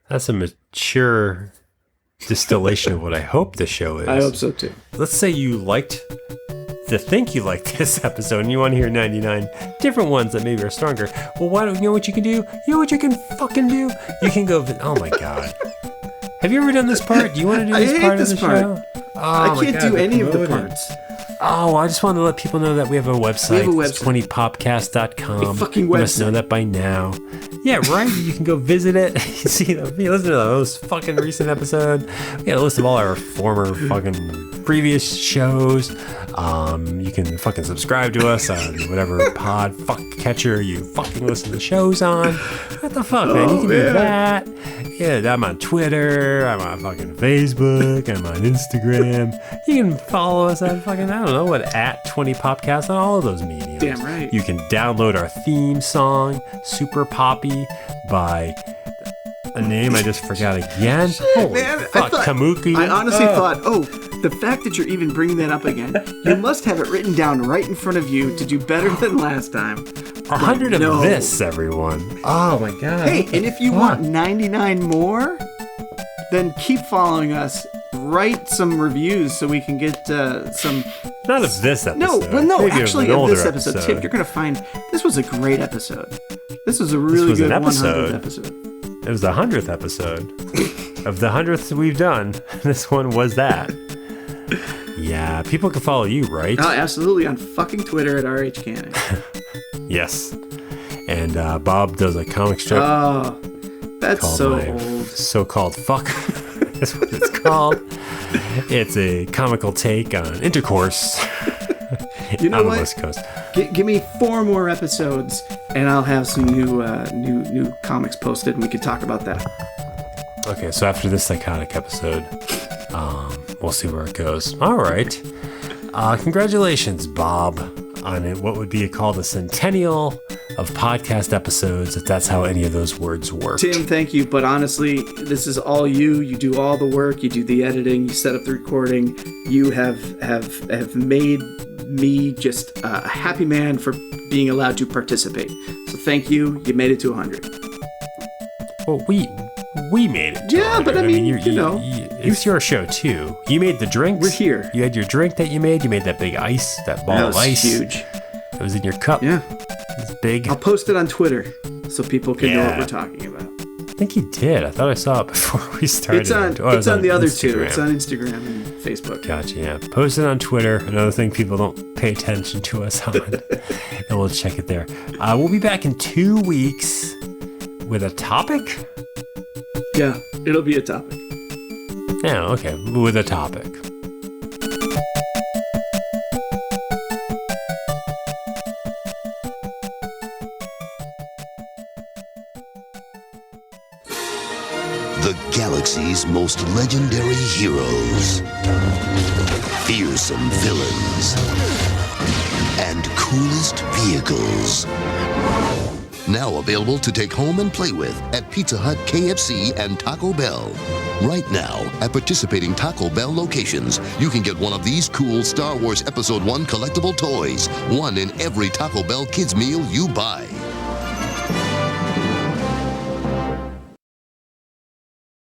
That's a mature distillation of what I hope the show is. I hope so too. Let's say you liked this episode and you want to hear 99 different ones that maybe are stronger. Well, why don't you know what you can do? You know what you can fucking do? You can go, oh my God. Have you ever done this part? Do you want to do this part of the show? Oh, I can't do any of the parts. Oh, I just wanted to let people know that we have a website. It's 20popcast.com. A fucking website. You must know that by now. Yeah, right? You can go visit it. You listen to the most fucking recent episode. We got a list of all our former fucking previous shows. You can fucking subscribe to us on whatever pod fuck catcher you fucking listen to the shows on. What the fuck, man? You can do that. Yeah, I'm on Twitter. I'm on fucking Facebook. I'm on Instagram. You can follow us at fucking, I don't know what, at 20popcast on all of those mediums. Damn right. You can download our theme song, Super Poppy, by a name I just forgot again. Holy man, fuck, Kamuki. I honestly thought, the fact that you're even bringing that up again, you must have it written down right in front of you to do better than last time. 100 of this, everyone. Oh my God. Hey, and if you want 99 more, then keep following us. Write some reviews so we can get some... Not of this episode. No, actually of this episode. Tim, you're going to find... This was a great episode. This was a really good 100th episode. It was the 100th episode. Of the 100th we've done, this one was that. Yeah, people can follow you, right? Oh, absolutely, on fucking Twitter at RHCanning. Yes. And Bob does a comic strip. Oh, that's so old. So-called fuck. That's what it's called. It's a comical take on intercourse. You know on what? the West Coast. Give me 4 more episodes, and I'll have some new comics posted, and we can talk about that. Okay, so after this psychotic episode, we'll see where it goes. All right. Congratulations, Bob, on what would be called a centennial of podcast episodes, if that's how any of those words work. Tim, thank you. But honestly, this is all you. You do all the work. You do the editing. You set up the recording. You have made me just a happy man for being allowed to participate. So thank you. You made it to 100. Well, we made it. Yeah, but I mean, you know, it's your show too. You made the drinks. We're here. You had your drink that you made. You made that big ice, that ball of ice. That was huge. It was in your cup. Yeah. It's big. I'll post it on Twitter so people can know what we're talking about. I think you did. I thought I saw it before we started. It's on the other two. It's on Instagram and Facebook. Gotcha, yeah. Post it on Twitter. Another thing people don't pay attention to us on. And we'll check it there. We'll be back in 2 weeks with a topic? Yeah, it'll be a topic. Yeah, okay. With a topic. The galaxy's most legendary heroes, fearsome villains, and coolest vehicles. Now available to take home and play with at Pizza Hut, KFC, and Taco Bell. Right now, at participating Taco Bell locations, you can get one of these cool Star Wars Episode 1 collectible toys, one in every Taco Bell kids meal you buy.